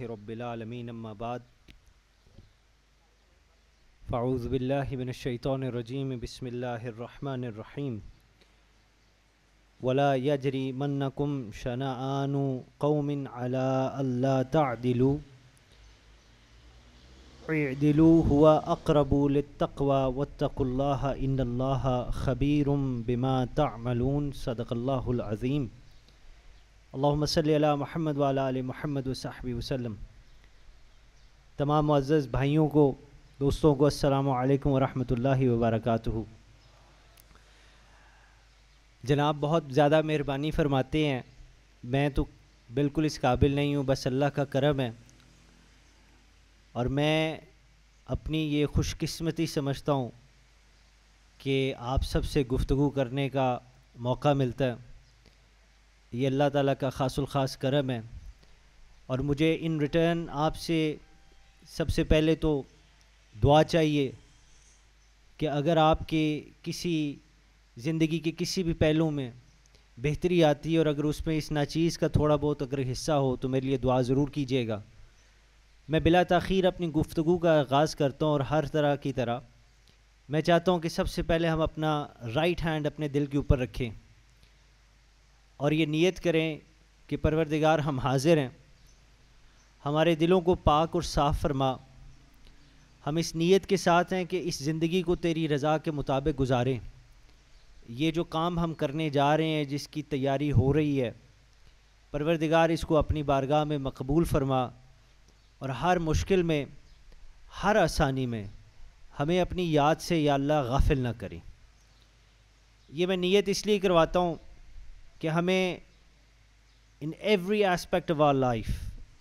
رب العالمین اما بعد فاعوذ باللہ من الشیطان الرجیم بسم اللہ الرحمن الرحیم ولا یجرمنکم شنآن قوم علی الا تعدلوا اعدلوا هو اقرب للتقوى واتقوا اللہ ان اللہ خبیر بما تعملون صدق اللہ العظیم اللہم صلی علی محمد وعلی آل محمد وصحبہ وسلم۔ تمام معزز بھائیوں کو، دوستوں کو السلام علیکم ورحمۃ اللہ وبرکاتہ۔ جناب بہت زیادہ مہربانی فرماتے ہیں، میں تو بالکل اس قابل نہیں ہوں، بس اللہ کا کرم ہے، اور میں اپنی یہ خوش قسمتی سمجھتا ہوں کہ آپ سب سے گفتگو کرنے کا موقع ملتا ہے۔ یہ اللہ تعالیٰ کا خاص الخاص کرم ہے، اور مجھے ان ریٹرن آپ سے سب سے پہلے تو دعا چاہیے کہ اگر آپ کے کسی زندگی کے کسی بھی پہلو میں بہتری آتی ہے اور اگر اس میں اس ناچیز کا تھوڑا بہت اگر حصہ ہو تو میرے لیے دعا ضرور کیجیے گا۔ میں بلا تاخیر اپنی گفتگو کا آغاز کرتا ہوں، اور ہر طرح کی طرح میں چاہتا ہوں کہ سب سے پہلے ہم اپنا رائٹ ہینڈ اپنے دل کے اوپر رکھیں اور یہ نیت کریں کہ پروردگار ہم حاضر ہیں، ہمارے دلوں کو پاک اور صاف فرما۔ ہم اس نیت کے ساتھ ہیں کہ اس زندگی کو تیری رضا کے مطابق گزاریں۔ یہ جو کام ہم کرنے جا رہے ہیں، جس کی تیاری ہو رہی ہے، پروردگار اس کو اپنی بارگاہ میں مقبول فرما، اور ہر مشکل میں، ہر آسانی میں ہمیں اپنی یاد سے یا اللہ غافل نہ کریں۔ یہ میں نیت اس لیے کرواتا ہوں کہ ہمیں in every aspect of our life,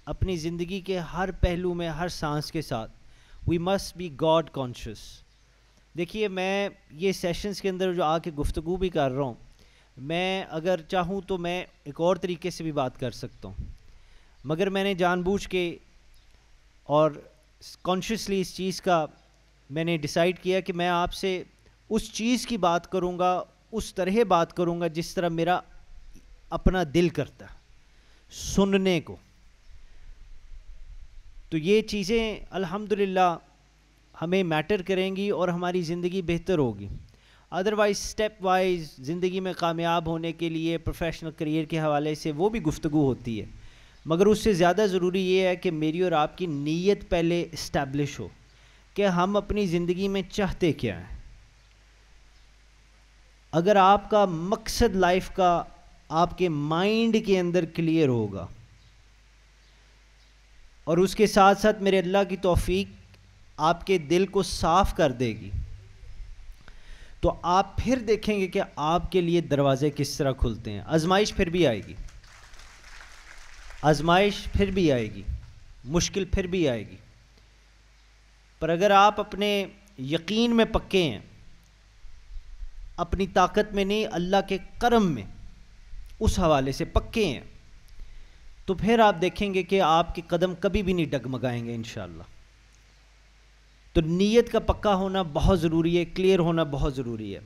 اپنی زندگی کے ہر پہلو میں، ہر سانس کے ساتھ we must be God conscious. دیکھیے، میں یہ سیشنز کے اندر جو آ کے گفتگو بھی کر رہا ہوں، میں اگر چاہوں تو میں ایک اور طریقے سے بھی بات کر سکتا ہوں، مگر میں نے جان بوجھ کے اور کانشیسلی اس چیز کا میں نے ڈیسائیڈ کیا کہ میں آپ سے اس چیز کی بات کروں گا، اس طرح بات کروں گا جس طرح میرا اپنا دل کرتا ہے سننے کو۔ تو یہ چیزیں الحمدللہ ہمیں میٹر کریں گی اور ہماری زندگی بہتر ہوگی۔ ادروائز اسٹیپ وائز زندگی میں کامیاب ہونے کے لیے پروفیشنل کریئر کے حوالے سے وہ بھی گفتگو ہوتی ہے، مگر اس سے زیادہ ضروری یہ ہے کہ میری اور آپ کی نیت پہلے اسٹیبلش ہو کہ ہم اپنی زندگی میں چاہتے کیا ہیں۔ اگر آپ کا مقصد لائف کا آپ کے مائنڈ کے اندر کلیئر ہوگا، اور اس کے ساتھ ساتھ میرے اللہ کی توفیق آپ کے دل کو صاف کر دے گی، تو آپ پھر دیکھیں گے کہ آپ کے لیے دروازے کس طرح کھلتے ہیں۔ آزمائش پھر بھی آئے گی، آزمائش پھر بھی آئے گی، مشکل پھر بھی آئے گی، پر اگر آپ اپنے یقین میں پکے ہیں، اپنی طاقت میں نہیں، اللہ کے کرم میں اس حوالے سے پکے ہیں، تو پھر آپ دیکھیں گے کہ آپ کے قدم کبھی بھی نہیں ڈگمگائیں گے انشاءاللہ۔ تو نیت کا پکا ہونا بہت ضروری ہے، کلیئر ہونا بہت ضروری ہے۔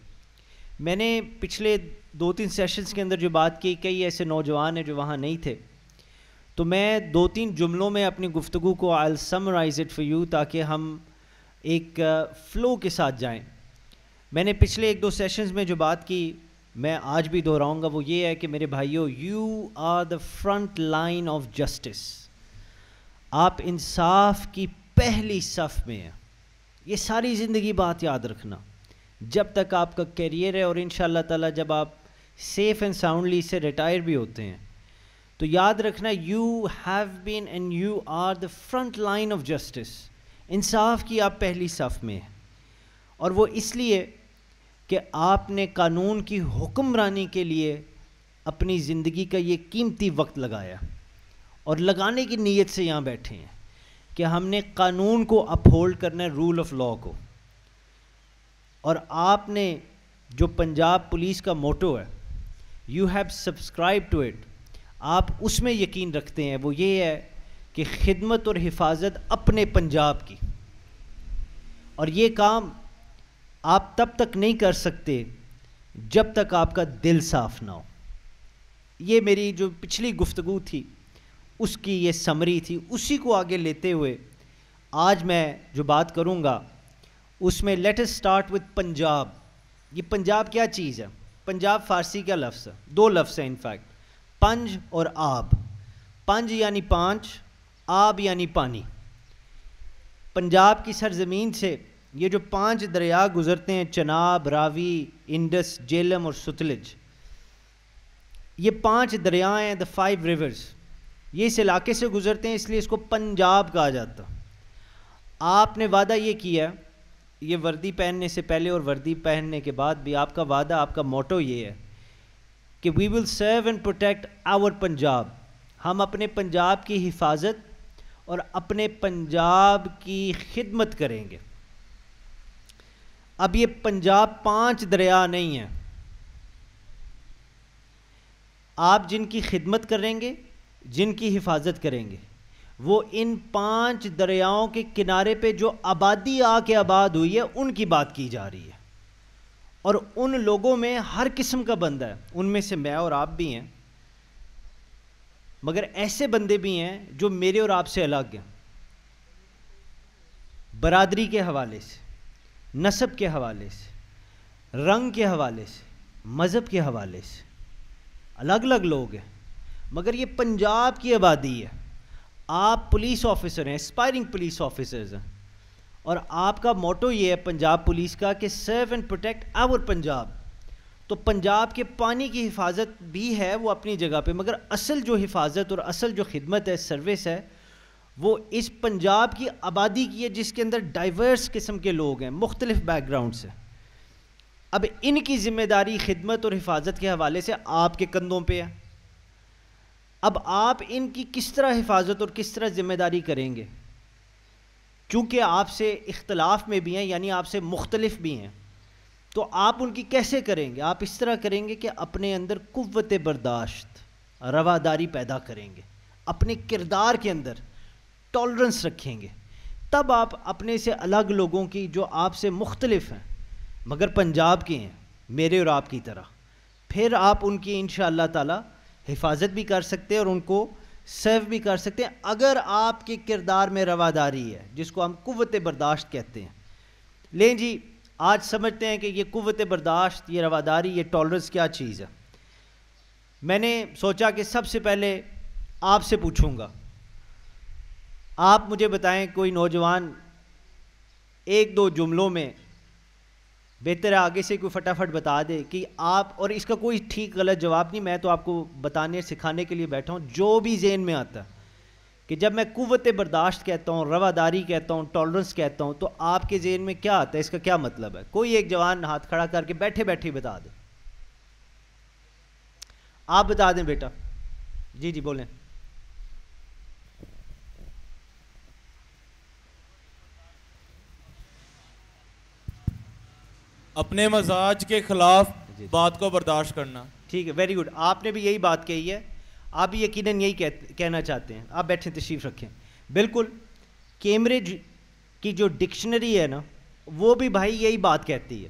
میں نے پچھلے 2-3 سیشنز کے اندر جو بات کی، کئی ایسے نوجوان ہیں جو وہاں نہیں تھے، تو میں 2-3 جملوں میں اپنی گفتگو کو I'll summarize it for you تاکہ ہم ایک فلو کے ساتھ جائیں۔ میں نے پچھلے 1-2 سیشنز میں جو بات کی، میں آج بھی دہراؤں گا، وہ یہ ہے کہ میرے بھائیو، you are the front line of justice. آپ انصاف کی پہلی صف میں ہیں۔ یہ ساری زندگی بات یاد رکھنا، جب تک آپ کا کیریئر ہے، اور انشاءاللہ تعالی جب آپ سیف اینڈ ساؤنڈلی سے ریٹائر بھی ہوتے ہیں، تو یاد رکھنا، you have been and you are the front line of justice. انصاف کی آپ پہلی صف میں ہیں، اور وہ اس لیے کہ آپ نے قانون کی حکمرانی کے لیے اپنی زندگی کا یہ قیمتی وقت لگایا، اور لگانے کی نیت سے یہاں بیٹھے ہیں کہ ہم نے قانون کو اپہولڈ کرنا ہے، رول آف لا کو۔ اور آپ نے جو پنجاب پولیس کا موٹو ہے، you have subscribe to it, آپ اس میں یقین رکھتے ہیں، وہ یہ ہے کہ خدمت اور حفاظت اپنے پنجاب کی، اور یہ کام آپ تب تک نہیں کر سکتے جب تک آپ کا دل صاف نہ ہو۔ یہ میری جو پچھلی گفتگو تھی، اس کی یہ سمری تھی. اسی کو آگے لیتے ہوئے آج میں جو بات کروں گا اس میں let us start with Punjab. یہ پنجاب کیا چیز ہے؟ پنجاب فارسی کا لفظ ہے, 2 لفظ ہیں انفیکٹ, پنج اور آب. پنج یعنی 5, آب یعنی پانی. پنجاب کی سرزمین سے یہ جو 5 دریا گزرتے ہیں, چناب, راوی, انڈس, جیلم اور ستلج, یہ 5 دریا ہیں, the 5 rivers, یہ اس علاقے سے گزرتے ہیں, اس لیے اس کو پنجاب کہا جاتا. آپ نے وعدہ یہ کیا, یہ وردی پہننے سے پہلے اور وردی پہننے کے بعد بھی آپ کا وعدہ, آپ کا موٹو یہ ہے کہ we will serve and protect our Punjab. ہم اپنے پنجاب کی حفاظت اور اپنے پنجاب کی خدمت کریں گے. اب یہ پنجاب 5 دریا نہیں ہیں. آپ جن کی خدمت کریں گے, جن کی حفاظت کریں گے, وہ ان 5 دریاؤں کے کنارے پہ جو آبادی آ کے آباد ہوئی ہے ان کی بات کی جا رہی ہے. اور ان لوگوں میں ہر قسم کا بندہ ہے, ان میں سے میں اور آپ بھی ہیں, مگر ایسے بندے بھی ہیں جو میرے اور آپ سے الگ ہیں, برادری کے حوالے سے, نسب کے حوالے سے, رنگ کے حوالے سے, مذہب کے حوالے سے, الگ الگ لوگ ہیں, مگر یہ پنجاب کی آبادی ہے. آپ پولیس آفیسر ہیں, اسپائرنگ پولیس آفیسرز ہیں, اور آپ کا موٹو یہ ہے پنجاب پولیس کا کہ سرو اینڈ پروٹیکٹ آور پنجاب. تو پنجاب کے پانی کی حفاظت بھی ہے وہ اپنی جگہ پہ, مگر اصل جو حفاظت اور اصل جو خدمت ہے, سروس ہے, وہ اس پنجاب کی آبادی کی ہے, جس کے اندر ڈائیورس قسم کے لوگ ہیں, مختلف بیک گراؤنڈ سے. اب ان کی ذمہ داری خدمت اور حفاظت کے حوالے سے آپ کے کندھوں پہ ہے. اب آپ ان کی کس طرح حفاظت اور کس طرح ذمہ داری کریں گے؟ چونکہ آپ سے اختلاف میں بھی ہیں, یعنی آپ سے مختلف بھی ہیں, تو آپ ان کی کیسے کریں گے؟ آپ اس طرح کریں گے کہ اپنے اندر قوت برداشت, رواداری پیدا کریں گے, اپنے کردار کے اندر ٹالرنس رکھیں گے. تب آپ اپنے سے الگ لوگوں کی جو آپ سے مختلف ہیں مگر پنجاب کے ہیں, میرے اور آپ کی طرح, پھر آپ ان کی انشاءاللہ تعالی حفاظت بھی کر سکتے ہیں اور ان کو سرو بھی کر سکتے ہیں, اگر آپ کے کردار میں رواداری ہے, جس کو ہم قوت برداشت کہتے ہیں. لیں جی, آج سمجھتے ہیں کہ یہ قوت برداشت, یہ رواداری, یہ ٹالرنس کیا چیز ہے. میں نے سوچا کہ سب سے پہلے آپ سے پوچھوں گا, آپ مجھے بتائیں کوئی نوجوان 1-2 جملوں میں, بہتر ہے آگے سے کوئی فٹافٹ بتا دے کہ آپ, اور اس کا کوئی ٹھیک غلط جواب نہیں, میں تو آپ کو بتانے سکھانے کے لیے بیٹھا ہوں, جو بھی ذہن میں آتا ہے کہ جب میں قوت برداشت کہتا ہوں, رواداری کہتا ہوں, ٹالرنس کہتا ہوں, تو آپ کے ذہن میں کیا آتا ہے, اس کا کیا مطلب ہے؟ کوئی ایک جوان ہاتھ کھڑا کر کے بیٹھے بیٹھے بتا دے. آپ بتا دیں بیٹا. جی جی بولیں. اپنے مزاج کے خلاف بات کو برداشت کرنا. ٹھیک ہے, ویری گڈ. آپ نے بھی یہی بات کہی ہے, آپ بھی یقیناً یہی کہنا چاہتے ہیں. آپ بیٹھیں, تشریف رکھیں. بالکل, کیمبرج کی جو ڈکشنری ہے نا, وہ بھی بھائی یہی بات کہتی ہے.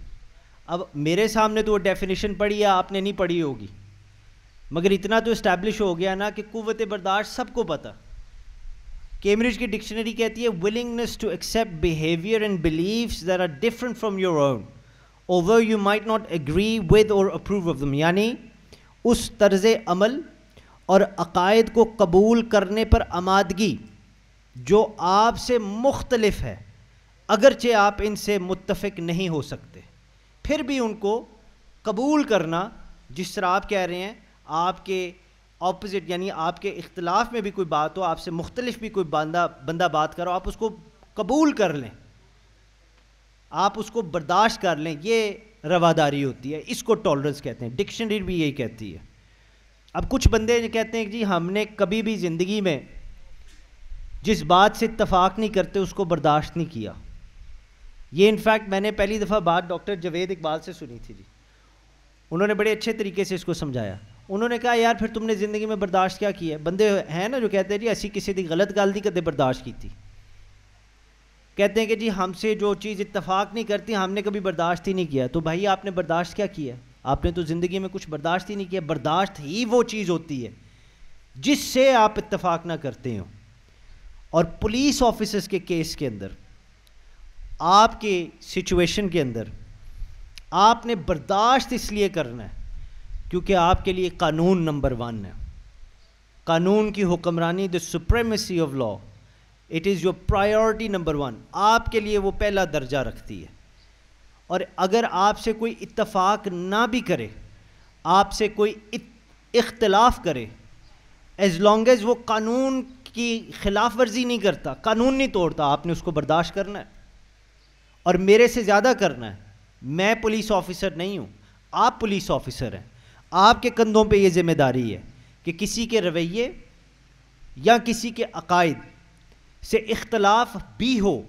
اب میرے سامنے تو وہ ڈیفینیشن پڑھی ہے, آپ نے نہیں پڑھی ہوگی, مگر اتنا تو اسٹیبلش ہو گیا نا کہ قوت برداشت سب کو پتہ. کیمبرج کی ڈکشنری کہتی ہے willingness to accept behavior and beliefs that are different from your own although you might not agree with or approve of them. یعنی اس طرز عمل اور عقائد کو قبول کرنے پر آمادگی جو آپ سے مختلف ہے, اگرچہ آپ ان سے متفق نہیں ہو سکتے, پھر بھی ان کو قبول کرنا. جس طرح آپ کہہ رہے ہیں, آپ کے اپوزٹ یعنی آپ کے اختلاف میں بھی کوئی بات ہو, آپ سے مختلف بھی کوئی بندہ بات کرو, آپ اس کو قبول کر لیں, آپ اس کو برداشت کر لیں, یہ رواداری ہوتی ہے. اس کو ٹالرنس کہتے ہیں. ڈکشنری بھی یہی کہتی ہے. اب کچھ بندے کہتے ہیں کہ جی ہم نے کبھی بھی زندگی میں جس بات سے اتفاق نہیں کرتے اس کو برداشت نہیں کیا. یہ انفیکٹ میں نے پہلی دفعہ بات ڈاکٹر جاوید اقبال سے سنی تھی. جی انہوں نے بڑے اچھے طریقے سے اس کو سمجھایا. انہوں نے کہا یار پھر تم نے زندگی میں برداشت کیا کیا ہے؟ بندے ہیں نا جو کہتے ہیں جی اسی کسی دی غلط گل دی کدے برداشت کی تھی. کہتے ہیں کہ جی ہم سے جو چیز اتفاق نہیں کرتی ہم نے کبھی برداشت ہی نہیں کیا. تو بھائی آپ نے برداشت کیا کیا؟ آپ نے تو زندگی میں کچھ برداشت ہی نہیں کیا. برداشت ہی وہ چیز ہوتی ہے جس سے آپ اتفاق نہ کرتے ہوں. اور پولیس آفیسرز کے کیس کے اندر آپ کے سچویشن کے اندر آپ نے برداشت اس لیے کرنا ہے کیونکہ آپ کے لیے قانون نمبر 1 ہے. قانون کی حکمرانی, the supremacy of law, it is your priority number 1. آپ کے لیے وہ پہلا درجہ رکھتی ہے. اور اگر آپ سے کوئی اتفاق نہ بھی کرے, آپ سے کوئی اختلاف کرے, as long as وہ قانون کی خلاف ورزی نہیں کرتا, قانون نہیں توڑتا, آپ نے اس کو برداشت کرنا ہے اور میرے سے زیادہ کرنا ہے. میں پولیس آفیسر نہیں ہوں, آپ پولیس آفیسر ہیں. آپ کے کندھوں پہ یہ ذمہ داری ہے کہ کسی کے رویے یا کسی کے عقائد سے اختلاف بھی ہو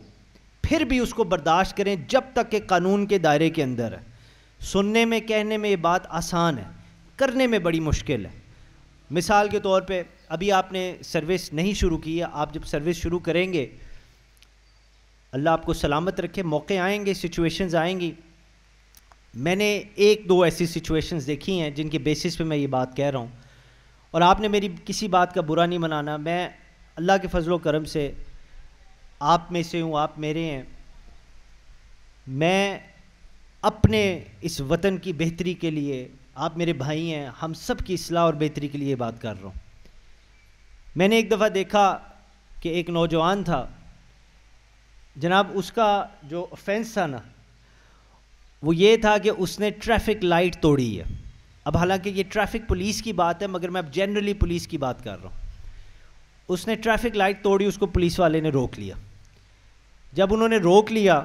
پھر بھی اس کو برداشت کریں جب تک کہ قانون کے دائرے کے اندر ہے. سننے میں کہنے میں یہ بات آسان ہے, کرنے میں بڑی مشکل ہے. مثال کے طور پہ ابھی آپ نے سروس نہیں شروع کی ہے, آپ جب سروس شروع کریں گے اللہ آپ کو سلامت رکھے, موقع آئیں گے, سچویشنز آئیں گی. میں نے 1-2 ایسی سچویشنز دیکھی ہیں جن کے بیسس پہ میں یہ بات کہہ رہا ہوں, اور آپ نے میری کسی بات کا برا نہیں منانا. میں اللہ کے فضل و کرم سے آپ میں سے ہوں, آپ میرے ہیں. میں اپنے اس وطن کی بہتری کے لیے, آپ میرے بھائی ہیں, ہم سب کی اصلاح اور بہتری کے لیے یہ بات کر رہا ہوں. میں نے ایک دفعہ دیکھا کہ ایک نوجوان تھا جناب, اس کا جو offense تھا نا وہ یہ تھا کہ اس نے ٹریفک لائٹ توڑی ہے. اب حالانکہ یہ ٹریفک پولیس کی بات ہے مگر میں اب جنرلی پولیس کی بات کر رہا ہوں. اس نے ٹریفک لائٹ توڑی, اس کو پولیس والے نے روک لیا. جب انہوں نے روک لیا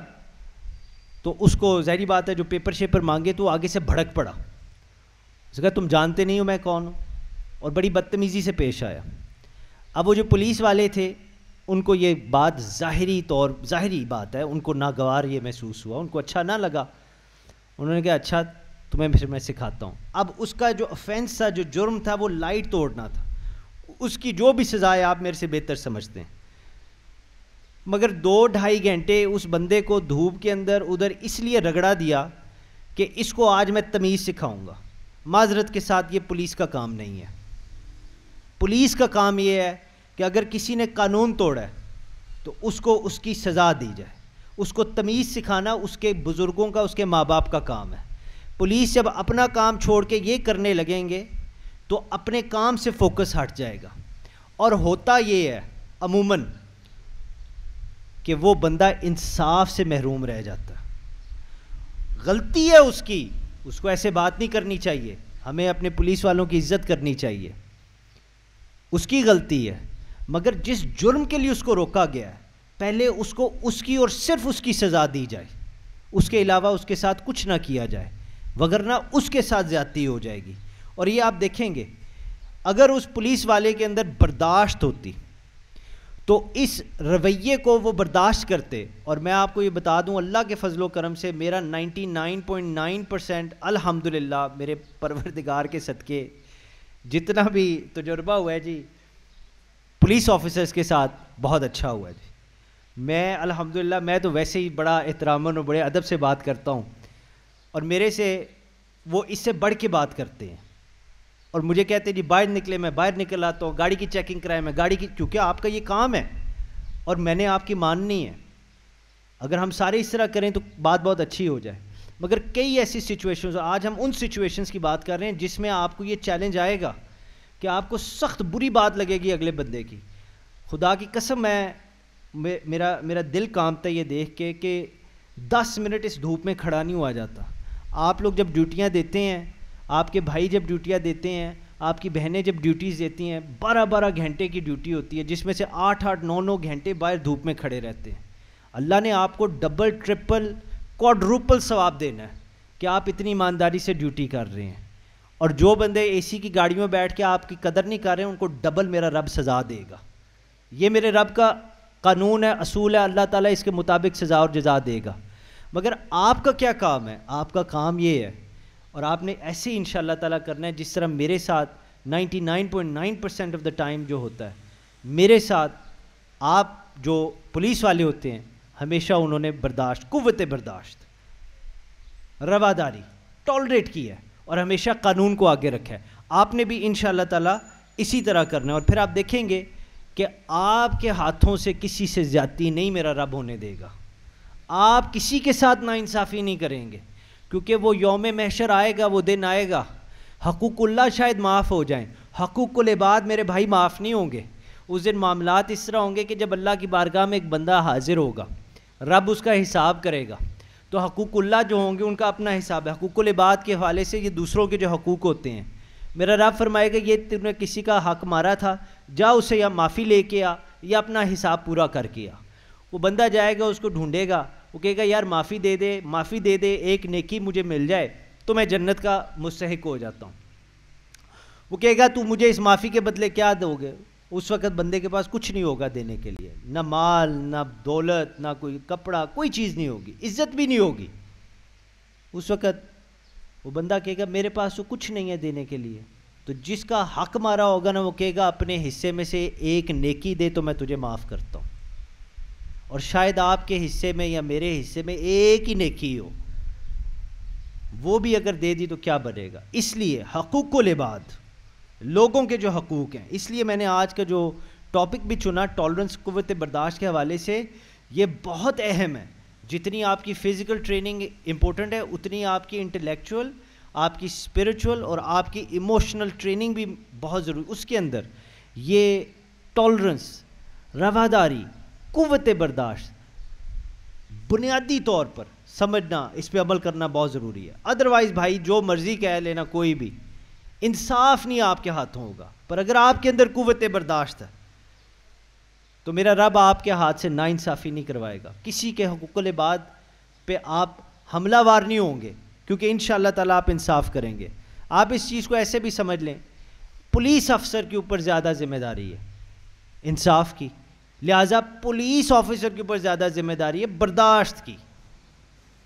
تو اس کو ظاہری بات ہے جو پیپر شیپر مانگے تو آگے سے بھڑک پڑا. اس نے کہا تم جانتے نہیں ہو میں کون ہوں, اور بڑی بدتمیزی سے پیش آیا. اب وہ جو پولیس والے تھے ان کو یہ بات ظاہری بات ہے, ان کو ناگوار یہ محسوس ہوا, ان کو اچھا نہ لگا. انہوں نے کہا اچھا تمہیں پھر میں سکھاتا ہوں. اب اس کا جو offense تھا, جو جرم تھا, وہ لائٹ توڑنا تھا. اس کی جو بھی سزا ہے آپ میرے سے بہتر سمجھتے ہیں, مگر 2-2.5 گھنٹے اس بندے کو دھوپ کے اندر ادھر اس لیے رگڑا دیا کہ اس کو آج میں تمیز سکھاؤں گا. معذرت کے ساتھ یہ پولیس کا کام نہیں ہے. پولیس کا کام یہ ہے کہ اگر کسی نے قانون توڑا ہے تو اس کو اس کی سزا دی جائے. اس کو تمیز سکھانا اس کے بزرگوں کا, اس کے ماں باپ کا کام ہے. پولیس جب اپنا کام چھوڑ کے یہ کرنے لگیں گے تو اپنے کام سے فوکس ہٹ جائے گا, اور ہوتا یہ ہے عموماً کہ وہ بندہ انصاف سے محروم رہ جاتا. غلطی ہے اس کی, اس کو ایسے بات نہیں کرنی چاہیے. ہمیں اپنے پولیس والوں کی عزت کرنی چاہیے, اس کی غلطی ہے. مگر جس جرم کے لیے اس کو روکا گیا ہے پہلے اس کو اس کی اور صرف اس کی سزا دی جائے, اس کے علاوہ اس کے ساتھ کچھ نہ کیا جائے, وگرنہ اس کے ساتھ زیادتی ہو جائے گی. اور یہ آپ دیکھیں گے اگر اس پولیس والے کے اندر برداشت ہوتی تو اس رویے کو وہ برداشت کرتے. اور میں آپ کو یہ بتا دوں اللہ کے فضل و کرم سے میرا 99.9% الحمدللہ میرے پروردگار کے صدقے جتنا بھی تجربہ ہوا ہے جی پولیس آفیسرز کے ساتھ بہت اچھا ہوا ہے جی. میں الحمدللہ میں تو ویسے ہی بڑا احترام اور بڑے ادب سے بات کرتا ہوں, اور میرے سے وہ اس سے بڑھ کے بات کرتے ہیں, اور مجھے کہتے ہیں جی باہر نکلے, میں باہر نکل آتا ہوں, گاڑی کی چیکنگ کرائے, میں گاڑی کی, کیونکہ آپ کا یہ کام ہے اور میں نے آپ کی ماننی ہے. اگر ہم سارے اس طرح کریں تو بات بہت اچھی ہو جائے. مگر کئی ایسی سچویشنز, آج ہم ان سچویشنز کی بات کر رہے ہیں جس میں آپ کو یہ چیلنج آئے گا کہ آپ کو سخت بری بات لگے گی اگلے بندے کی. خدا کی قسم میرا دل کانپتا ہے یہ دیکھ کے کہ 10 منٹ اس دھوپ میں کھڑا نہیں ہوا جاتا. آپ لوگ جب ڈیوٹیاں دیتے ہیں, آپ کے بھائی جب ڈیوٹیاں دیتے ہیں, آپ کی بہنیں جب ڈیوٹیز دیتی ہیں, 12 گھنٹے کی ڈیوٹی ہوتی ہے جس میں سے 8 9 گھنٹے باہر دھوپ میں کھڑے رہتے ہیں. اللہ نے آپ کو ڈبل ٹرپل کوڈروپل ثواب دینا ہے کہ آپ اتنی ایمانداری سے ڈیوٹی کر رہے ہیں. اور جو بندے اے سی کی گاڑیوں میں بیٹھ کے آپ کی قدر نہیں کر رہے ہیں ان کو ڈبل میرا رب سزا دے گا. یہ میرے رب کا قانون ہے, اصول ہے, اللہ تعالیٰ اس کے مطابق سزا اور جزا دے گا. مگر آپ کا کیا کام ہے؟ آپ کا کام یہ ہے, اور آپ نے ایسے ہی انشاءاللہ تعالیٰ کرنا ہے جس طرح میرے ساتھ 99.9% آف دا ٹائم جو ہوتا ہے میرے ساتھ. آپ جو پولیس والے ہوتے ہیں ہمیشہ انہوں نے برداشت, قوت برداشت, رواداری ٹالریٹ کی ہے اور ہمیشہ قانون کو آگے رکھا ہے. آپ نے بھی انشاءاللہ تعالیٰ اسی طرح کرنا ہے، اور پھر آپ دیکھیں گے کہ آپ کے ہاتھوں سے کسی سے زیادتی نہیں میرا رب ہونے دے گا. آپ کسی کے ساتھ ناانصافی نہیں کریں گے، کیونکہ وہ یوم محشر آئے گا، وہ دن آئے گا. حقوق اللہ شاید معاف ہو جائیں، حقوق العباد میرے بھائی معاف نہیں ہوں گے. اس دن معاملات اس طرح ہوں گے کہ جب اللہ کی بارگاہ میں ایک بندہ حاضر ہوگا، رب اس کا حساب کرے گا، تو حقوق اللہ جو ہوں گے ان کا اپنا حساب ہے. حقوق العباد کے حوالے سے یہ دوسروں کے جو حقوق ہوتے ہیں، میرا رب فرمائے گا یہ تم نے کسی کا حق مارا تھا، جا اسے یا معافی لے کے آ یا اپنا حساب پورا کر کے آ. وہ بندہ جائے گا، اس کو ڈھونڈے گا، وہ کہے گا یار معافی دے دے، ایک نیکی مجھے مل جائے تو میں جنت کا مستحق ہو جاتا ہوں. وہ کہے گا تو مجھے اس معافی کے بدلے کیا دو گے؟ اس وقت بندے کے پاس کچھ نہیں ہوگا دینے کے لیے، نہ مال، نہ دولت، نہ کوئی کپڑا، کوئی چیز نہیں ہوگی، عزت بھی نہیں ہوگی. اس وقت وہ بندہ کہے گا میرے پاس تو کچھ نہیں ہے دینے کے لیے. تو جس کا حق مارا ہوگا نا، وہ کہے گا اپنے حصے میں سے ایک نیکی دے تو میں تجھے معاف کرتا ہوں. اور شاید آپ کے حصے میں یا میرے حصے میں ایک ہی نیکی ہو، وہ بھی اگر دے دی تو کیا بنے گا. اس لیے حقوق العباد، لوگوں کے جو حقوق ہیں، اس لیے میں نے آج کا جو ٹاپک بھی چنا ٹالرنس، قوت برداشت کے حوالے سے، یہ بہت اہم ہے. جتنی آپ کی فزیکل ٹریننگ امپورٹنٹ ہے، اتنی آپ کی انٹلیکچوئل، آپ کی اسپرچول اور آپ کی ایموشنل ٹریننگ بھی بہت ضروری. اس کے اندر یہ ٹالرنس، رواداری، قوت برداشت بنیادی طور پر سمجھنا، اس پہ عمل کرنا بہت ضروری ہے. ادروائز بھائی جو مرضی کہہ لینا، کوئی بھی انصاف نہیں آپ کے ہاتھوں ہوگا. پر اگر آپ کے اندر قوت برداشت ہے تو میرا رب آپ کے ہاتھ سے ناانصافی نہیں کروائے گا. کسی کے حقوق العباد پہ آپ حملہ وار نہیں ہوں گے، کیونکہ انشاءاللہ تعالیٰ آپ انصاف کریں گے. آپ اس چیز کو ایسے بھی سمجھ لیں، پولیس افسر کے اوپر زیادہ ذمہ داری ہے انصاف کی، لہٰذا پولیس آفیسر کے اوپر زیادہ ذمہ داری ہے برداشت کی،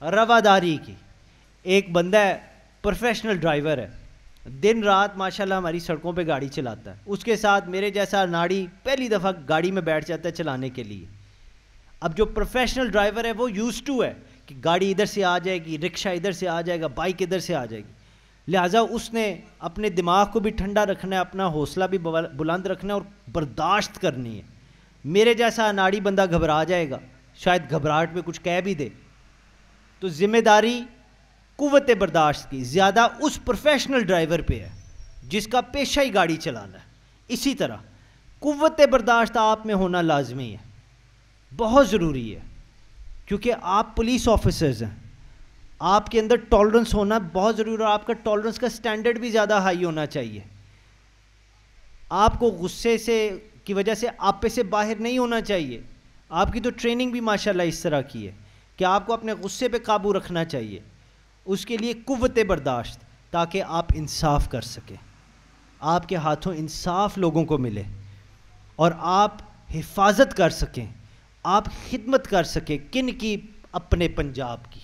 رواداری کی. ایک بندہ ہے، پروفیشنل ڈرائیور ہے، دن رات ماشاءاللہ ہماری سڑکوں پہ گاڑی چلاتا ہے. اس کے ساتھ میرے جیسا ناڑی پہلی دفعہ گاڑی میں بیٹھ جاتا ہے چلانے کے لیے. اب جو پروفیشنل ڈرائیور ہے وہ یوز ٹو ہے کہ گاڑی ادھر سے آ جائے گی، رکشہ ادھر سے آ جائے گا، بائک ادھر سے آ جائے گی. لہٰذا اس نے اپنے دماغ کو بھی ٹھنڈا رکھنا ہے، اپنا حوصلہ بھی بلند رکھنا ہے اور برداشت کرنی ہے. میرے جیسا اناڑی بندہ گھبرا جائے گا، شاید گھبراہٹ میں کچھ کہہ بھی دے. تو ذمہ داری قوت برداشت کی زیادہ اس پروفیشنل ڈرائیور پہ ہے جس کا پیشہ ہی گاڑی چلانا ہے. اسی طرح قوت برداشت آپ میں ہونا لازمی ہے، بہت ضروری ہے، کیونکہ آپ پولیس آفیسرز ہیں. آپ کے اندر ٹالرنس ہونا بہت ضروری ہے، اور آپ کا ٹالرنس کا سٹینڈرڈ بھی زیادہ ہائی ہونا چاہیے. آپ کو غصے سے کی وجہ سے آپے سے باہر نہیں ہونا چاہیے. آپ کی تو ٹریننگ بھی ماشاءاللہ اس طرح کی ہے کہ آپ کو اپنے غصے پہ قابو رکھنا چاہیے. اس کے لیے قوت برداشت، تاکہ آپ انصاف کر سکیں، آپ کے ہاتھوں انصاف لوگوں کو ملے اور آپ حفاظت کر سکیں، آپ خدمت کر سکیں. کن کی؟ اپنے پنجاب کی.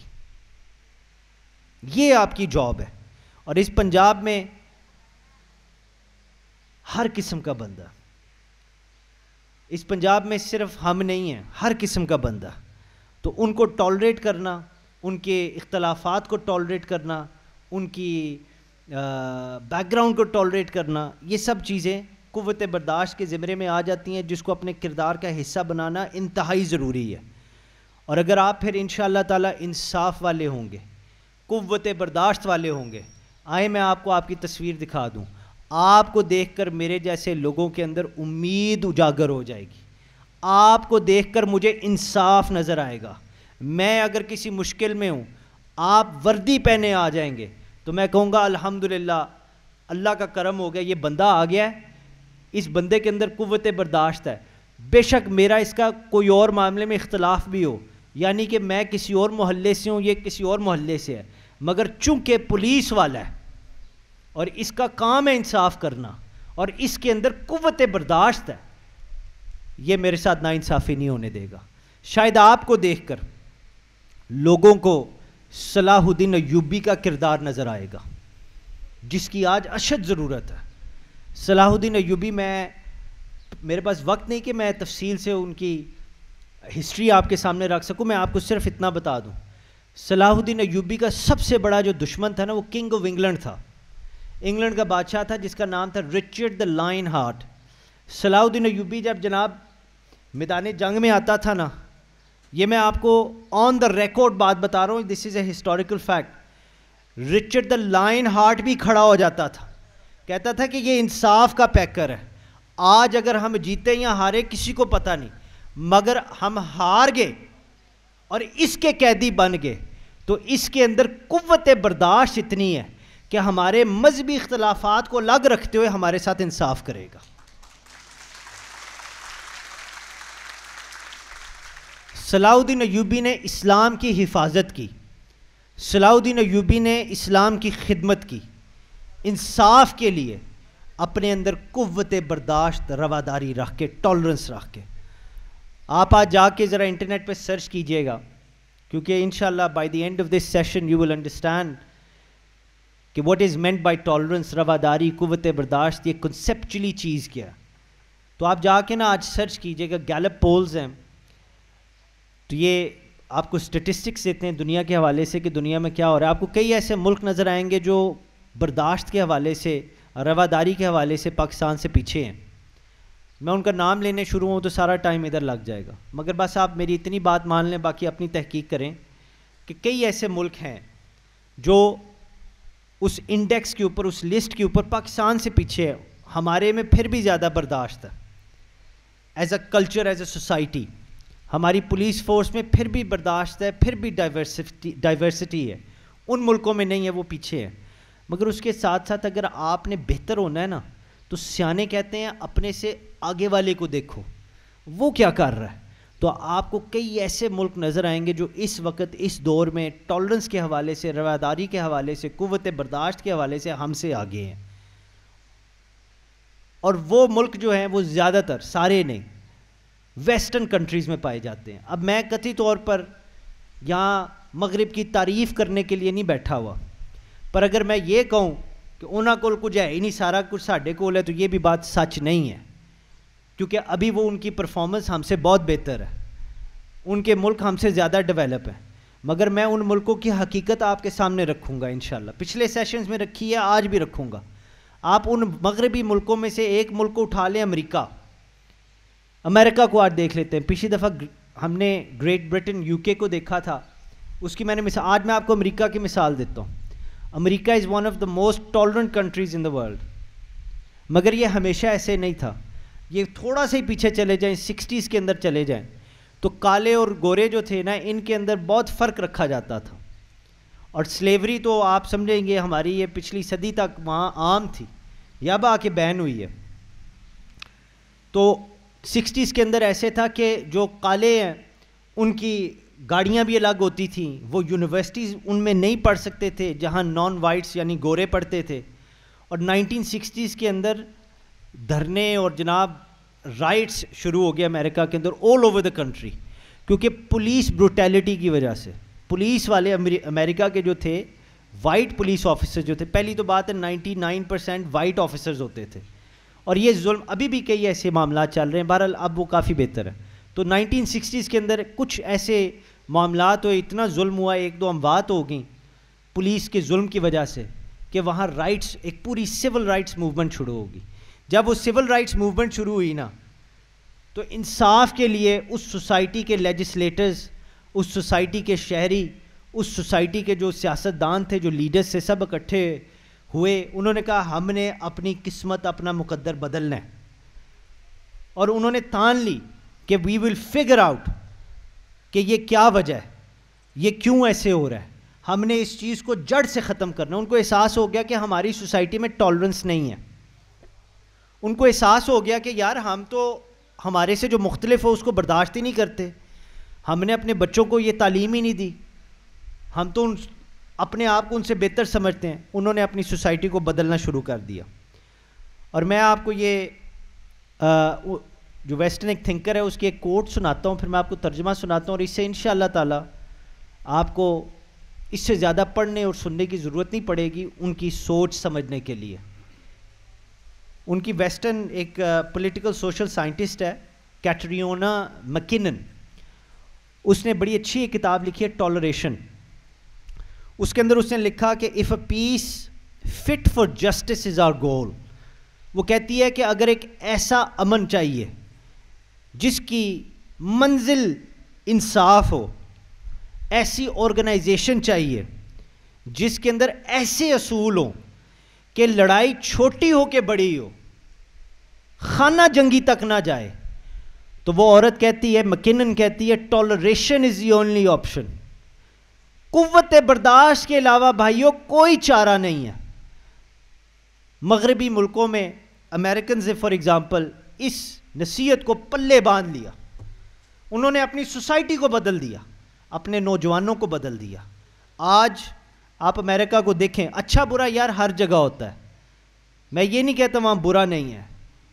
یہ آپ کی جاب ہے. اور اس پنجاب میں ہر قسم کا بندہ، اس پنجاب میں صرف ہم نہیں ہیں، ہر قسم کا بندہ. تو ان کو ٹالریٹ کرنا، ان کے اختلافات کو ٹالریٹ کرنا، ان کی بیک گراؤنڈ کو ٹالریٹ کرنا، یہ سب چیزیں قوت برداشت کے زمرے میں آ جاتی ہیں، جس کو اپنے کردار کا حصہ بنانا انتہائی ضروری ہے. اور اگر آپ پھر انشاءاللہ تعالیٰ انصاف والے ہوں گے، قوت برداشت والے ہوں گے، آئے میں آپ کو آپ کی تصویر دکھا دوں. آپ کو دیکھ کر میرے جیسے لوگوں کے اندر امید اجاگر ہو جائے گی. آپ کو دیکھ کر مجھے انصاف نظر آئے گا. میں اگر کسی مشکل میں ہوں، آپ وردی پہنے آ جائیں گے تو میں کہوں گا الحمدللہ، اللہ کا کرم ہو گیا، یہ بندہ آ گیا ہے، اس بندے کے اندر قوت برداشت ہے. بے شک میرا اس کا کوئی اور معاملے میں اختلاف بھی ہو، یعنی کہ میں کسی اور محلے سے ہوں، یہ کسی اور محلے سے ہے، مگر چونکہ پولیس والا ہے اور اس کا کام ہے انصاف کرنا اور اس کے اندر قوت برداشت ہے، یہ میرے ساتھ ناانصافی نہیں ہونے دے گا. شاید آپ کو دیکھ کر لوگوں کو صلاح الدین ایوبی کا کردار نظر آئے گا، جس کی آج اشد ضرورت ہے. صلاح الدین ایوبی، میرے پاس وقت نہیں کہ میں تفصیل سے ان کی ہسٹری آپ کے سامنے رکھ سکوں. میں آپ کو صرف اتنا بتا دوں، صلاح الدین ایوبی کا سب سے بڑا جو دشمن تھا نا، وہ کنگ آف انگلینڈ تھا. انگلینڈ کا بادشاہ تھا جس کا نام تھا رچرڈ دا لائن ہارٹ. صلاح الدین ایوبی جب جناب میدان جنگ میں آتا تھا نا, یہ میں آپ کو آن دا ریکارڈ بات بتا رہا ہوں, this is a historical fact, Richard the Lionheart بھی کھڑا ہو جاتا تھا, کہتا تھا کہ یہ انصاف کا پیکر ہے, آج اگر ہم جیتے یا ہارے کسی کو پتہ نہیں, مگر ہم ہار گئے اور اس کے قیدی بن گئے تو اس کے اندر قوت برداشت اتنی ہے کہ ہمارے مذہبی اختلافات کو الگ رکھتے ہوئے ہمارے ساتھ انصاف کرے گا. صلاح الدین ایوبی نے اسلام کی حفاظت کی, صلاح الدین ایوبی نے اسلام کی خدمت کی, انصاف کے لیے اپنے اندر قوت برداشت, رواداری رکھ کے, ٹالرنس رکھ کے. آپ آج جا کے ذرا انٹرنیٹ پہ سرچ کیجئے گا, کیونکہ انشاءاللہ by the end of this session you will understand کہ what is meant by tolerance, رواداری, قوت برداشت, یہ کنسیپچولی چیز کیا ہے. تو آپ جا کے نا آج سرچ کیجئے گا, گیلپ پولز ہیں تو یہ آپ کو اسٹیٹسٹکس دیتے ہیں دنیا کے حوالے سے کہ دنیا میں کیا ہو رہا ہے. آپ کو کئی ایسے ملک نظر آئیں گے جو برداشت کے حوالے سے, رواداری کے حوالے سے پاکستان سے پیچھے ہیں. میں ان کا نام لینے شروع ہوں تو سارا ٹائم ادھر لگ جائے گا, مگر بس آپ میری اتنی بات مان لیں, باقی اپنی تحقیق کریں کہ کئی ایسے ملک ہیں جو اس انڈیکس کے اوپر, اس لسٹ کے اوپر پاکستان سے پیچھے ہے. ہمارے میں پھر بھی زیادہ برداشت ہے as a culture, as a society. ہماری پولیس فورس میں پھر بھی برداشت ہے, پھر بھی ڈائیورسٹی ہے. ان ملکوں میں نہیں ہے, وہ پیچھے ہے. مگر اس کے ساتھ ساتھ اگر آپ نے بہتر ہونا ہے نا تو سیانے کہتے ہیں اپنے سے آگے والے کو دیکھو وہ کیا کر رہا ہے. تو آپ کو کئی ایسے ملک نظر آئیں گے جو اس وقت اس دور میں ٹالرنس کے حوالے سے, رواداری کے حوالے سے, قوت برداشت کے حوالے سے ہم سے آگے ہیں. اور وہ ملک جو ہیں وہ زیادہ تر, سارے نہیں, ویسٹرن کنٹریز میں پائے جاتے ہیں. اب میں قطعی طور پر یہاں مغرب کی تعریف کرنے کے لیے نہیں بیٹھا ہوا, پر اگر میں یہ کہوں کہ انہاں کول کچھ ہے ہی نہیں, سارا کچھ ساڈے کول ہے, تو یہ بھی بات سچ نہیں ہے, کیونکہ ابھی وہ ان کی پرفارمنس ہم سے بہت بہتر ہے, ان کے ملک ہم سے زیادہ ڈیولپ ہیں. مگر میں ان ملکوں کی حقیقت آپ کے سامنے رکھوں گا انشاءاللہ. پچھلے سیشنز میں رکھی ہے, آج بھی رکھوں گا. آپ ان مغربی ملکوں میں سے ایک ملک کو اٹھا لیں, امریکہ کو آج دیکھ لیتے ہیں. پچھلی دفعہ ہم نے گریٹ برٹن, یو کے کو دیکھا تھا, اس کی میں نے مثال, آج میں آپ کو امریکہ کی مثال دیتا ہوں. America is one of the most tolerant countries in the world, مگر یہ ہمیشہ ایسے نہیں تھا. یہ تھوڑا سا ہی پیچھے چلے جائیں, 60s کے اندر چلے جائیں, تو کالے اور گورے جو تھے نا, ان کے اندر بہت فرق رکھا جاتا تھا. اور سلیوری تو آپ سمجھیں گے ہماری یہ پچھلی صدی تک وہاں عام تھی, یا اب آ کے بین ہوئی ہے. تو 60s کے اندر ایسے تھا کہ جو کالے ہیں ان کی گاڑیاں بھی الگ ہوتی تھیں, وہ یونیورسٹیز ان میں نہیں پڑھ سکتے تھے جہاں نان وائٹس یعنی گورے پڑھتے تھے. اور 1960s کے اندر دھرنے اور جناب رائٹس شروع ہو گیا امریکہ کے اندر, آل اوور دا کنٹری, کیونکہ پولیس بروٹیلٹی کی وجہ سے. پولیس والے امریکہ کے جو تھے, وائٹ پولیس آفیسر جو تھے, پہلی تو بات ہے 99% وائٹ آفیسرز ہوتے تھے, اور یہ ظلم ابھی بھی کئی ایسے معاملات چل رہے ہیں. بہرحال اب وہ کافی بہتر ہے. تو 1960s کے اندر کچھ ایسے معاملات ہوئے, اتنا ظلم ہوا, 1-2 اموات ہو گئیں پولیس کے ظلم کی وجہ سے, کہ وہاں رائٹس, ایک پوری سول رائٹس موومنٹ شروع ہوگی. جب وہ سول رائٹس موومنٹ شروع ہوئی نا, تو انصاف کے لیے اس سوسائٹی کے لیجسلیٹرز, اس سوسائٹی کے شہری, اس سوسائٹی کے جو سیاستدان تھے, جو لیڈرز تھے, سب اکٹھے ہوئے. انہوں نے کہا ہم نے اپنی قسمت, اپنا مقدر بدلنا ہے, اور انہوں نے تان لی کہ وی ول فگر آؤٹ کہ یہ کیا وجہ ہے, یہ کیوں ایسے ہو رہا ہے, ہم نے اس چیز کو جڑ سے ختم کرنا. ان کو احساس ہو گیا کہ ہماری سوسائٹی میں ٹالرنس نہیں ہے. ان کو احساس ہو گیا کہ یار ہم تو ہمارے سے جو مختلف ہو اس کو برداشت ہی نہیں کرتے, ہم نے اپنے بچوں کو یہ تعلیم ہی نہیں دی, ہم تو اپنے آپ کو ان سے بہتر سمجھتے ہیں. انہوں نے اپنی سوسائٹی کو بدلنا شروع کر دیا. اور میں آپ کو یہ جو ویسٹرن ایک تھنکر ہے اس کی ایک کوٹ سناتا ہوں, پھر میں آپ کو ترجمہ سناتا ہوں, اور اس سے انشاءاللہ تعالی آپ کو اس سے زیادہ پڑھنے اور سننے کی ضرورت نہیں پڑے گی ان کی سوچ سمجھنے کے لیے. ان کی ویسٹرن ایک پولیٹیکل سوشل سائنٹسٹ ہے, کیٹریونا مکینن, اس نے بڑی اچھی کتاب لکھی ہے ٹالریشن. اس کے اندر اس نے لکھا کہ if a piece fit for justice is our goal. وہ کہتی ہے کہ اگر ایک ایسا امن چاہیے جس کی منزل انصاف ہو, ایسی آرگنائزیشن چاہیے جس کے اندر ایسے اصول ہوں کہ لڑائی چھوٹی ہو کے بڑی ہو, خانہ جنگی تک نہ جائے, تو وہ عورت کہتی ہے, مکنن کہتی ہے, toleration is the only option. قوت برداشت کے علاوہ بھائیوں کوئی چارہ نہیں ہے. مغربی ملکوں میں امریکنز نے فار ایگزامپل اس نصیحت کو پلے باندھ لیا. انہوں نے اپنی سوسائٹی کو بدل دیا, اپنے نوجوانوں کو بدل دیا. آج آپ امریکہ کو دیکھیں, اچھا برا یار ہر جگہ ہوتا ہے, میں یہ نہیں کہتا وہاں برا نہیں ہے,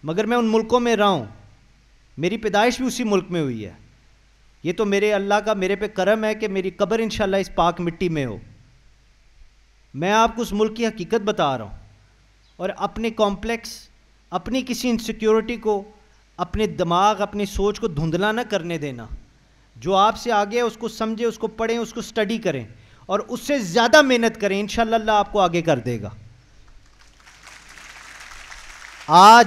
مگر میں ان ملکوں میں رہا ہوں, میری پیدائش بھی اسی ملک میں ہوئی ہے. یہ تو میرے اللہ کا میرے پہ کرم ہے کہ میری قبر انشاءاللہ اس پاک مٹی میں ہو. میں آپ کو اس ملک کی حقیقت بتا رہا ہوں, اور اپنے کمپلیکس, اپنی کسی انسیکیورٹی کو, اپنے دماغ, اپنی سوچ کو دھندلا نہ کرنے دینا. جو آپ سے آگے ہے اس کو سمجھیں, اس کو پڑھیں, اس کو سٹڈی کریں, اور اس سے زیادہ محنت کریں. انشاءاللہ اللہ آپ کو آگے کر دے گا. آج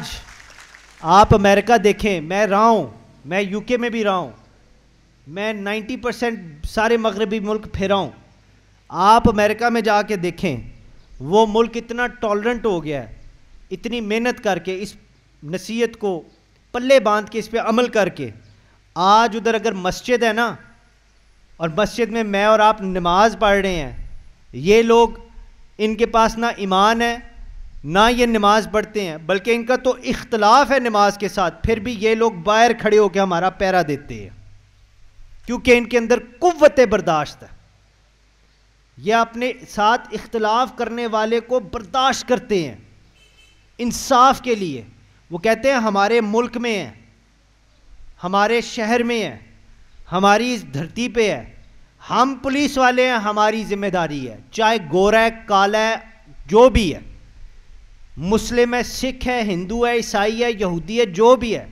آپ امریکہ دیکھیں, میں رہا ہوں, میں یو کے میں بھی رہا ہوں, میں 90% سارے مغربی ملک پھیرا ہوں. آپ امریکہ میں جا کے دیکھیں, وہ ملک اتنا ٹالرنٹ ہو گیا ہے, اتنی محنت کر کے اس نصیحت کو پلے باندھ کے اس پہ عمل کر کے. آج ادھر اگر مسجد ہے نا, اور مسجد میں میں اور آپ نماز پڑھ رہے ہیں, یہ لوگ, ان کے پاس نہ ایمان ہے نہ یہ نماز پڑھتے ہیں, بلکہ ان کا تو اختلاف ہے نماز کے ساتھ, پھر بھی یہ لوگ باہر کھڑے ہو کے ہمارا پہرا دیتے ہیں, کیونکہ ان کے اندر قوت برداشت ہے. یہ اپنے ساتھ اختلاف کرنے والے کو برداشت کرتے ہیں انصاف کے لیے. وہ کہتے ہیں ہمارے ملک میں ہے, ہمارے شہر میں ہے, ہماری اس دھرتی پہ ہے, ہم پولیس والے ہیں, ہماری ذمہ داری ہے, چاہے گورا ہے, کالا ہے, جو بھی ہے, مسلم ہے, سکھ ہے, ہندو ہے, عیسائی ہے, یہودی ہے, جو بھی ہے,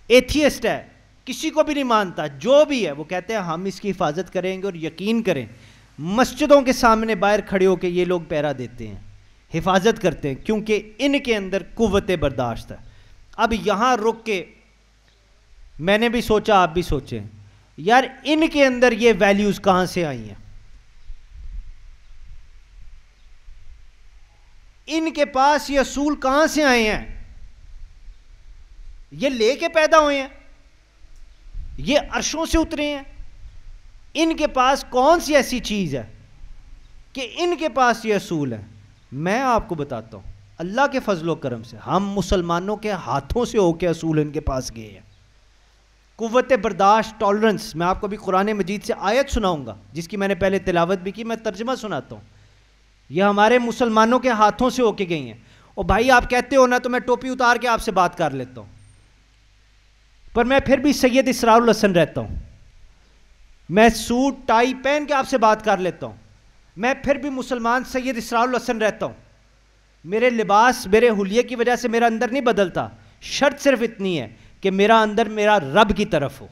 ایتھیسٹ ہے, کسی کو بھی نہیں مانتا, جو بھی ہے, وہ کہتے ہیں ہم اس کی حفاظت کریں گے. اور یقین کریں, مسجدوں کے سامنے باہر کھڑے ہو کے یہ لوگ پہرا دیتے ہیں, حفاظت کرتے ہیں, کیونکہ ان کے اندر قوت برداشت ہے. اب یہاں رک کے میں نے بھی سوچا, آپ بھی سوچیں, یار ان کے اندر یہ ویلیوز کہاں سے آئی ہیں, ان کے پاس یہ اصول کہاں سے آئے ہیں, یہ لے کے پیدا ہوئے ہیں, یہ عرشوں سے اترے ہیں. ان کے پاس کون سی ایسی چیز ہے کہ ان کے پاس یہ اصول ہے؟ میں آپ کو بتاتا ہوں, اللہ کے فضل و کرم سے ہم مسلمانوں کے ہاتھوں سے ہو کے اصول ان کے پاس گئے ہیں. قوت برداشت, ٹالرنس. میں آپ کو بھی قرآن مجید سے آیت سناؤں گا جس کی میں نے پہلے تلاوت بھی کی, میں ترجمہ سناتا ہوں. یہ ہمارے مسلمانوں کے ہاتھوں سے ہو کے گئی ہیں. اور بھائی آپ کہتے ہو نا, تو میں ٹوپی اتار کے آپ سے بات کر لیتا ہوں, پر میں پھر بھی سید اسرار الحسن رہتا ہوں. میں سوٹ ٹائی پہن کے آپ سے بات کر لیتا ہوں, میں پھر بھی مسلمان سید اسرار الحسن رہتا ہوں. میرے لباس, میرے حلیے کی وجہ سے میرا اندر نہیں بدلتا. شرط صرف اتنی ہے کہ میرا اندر میرا رب کی طرف ہو.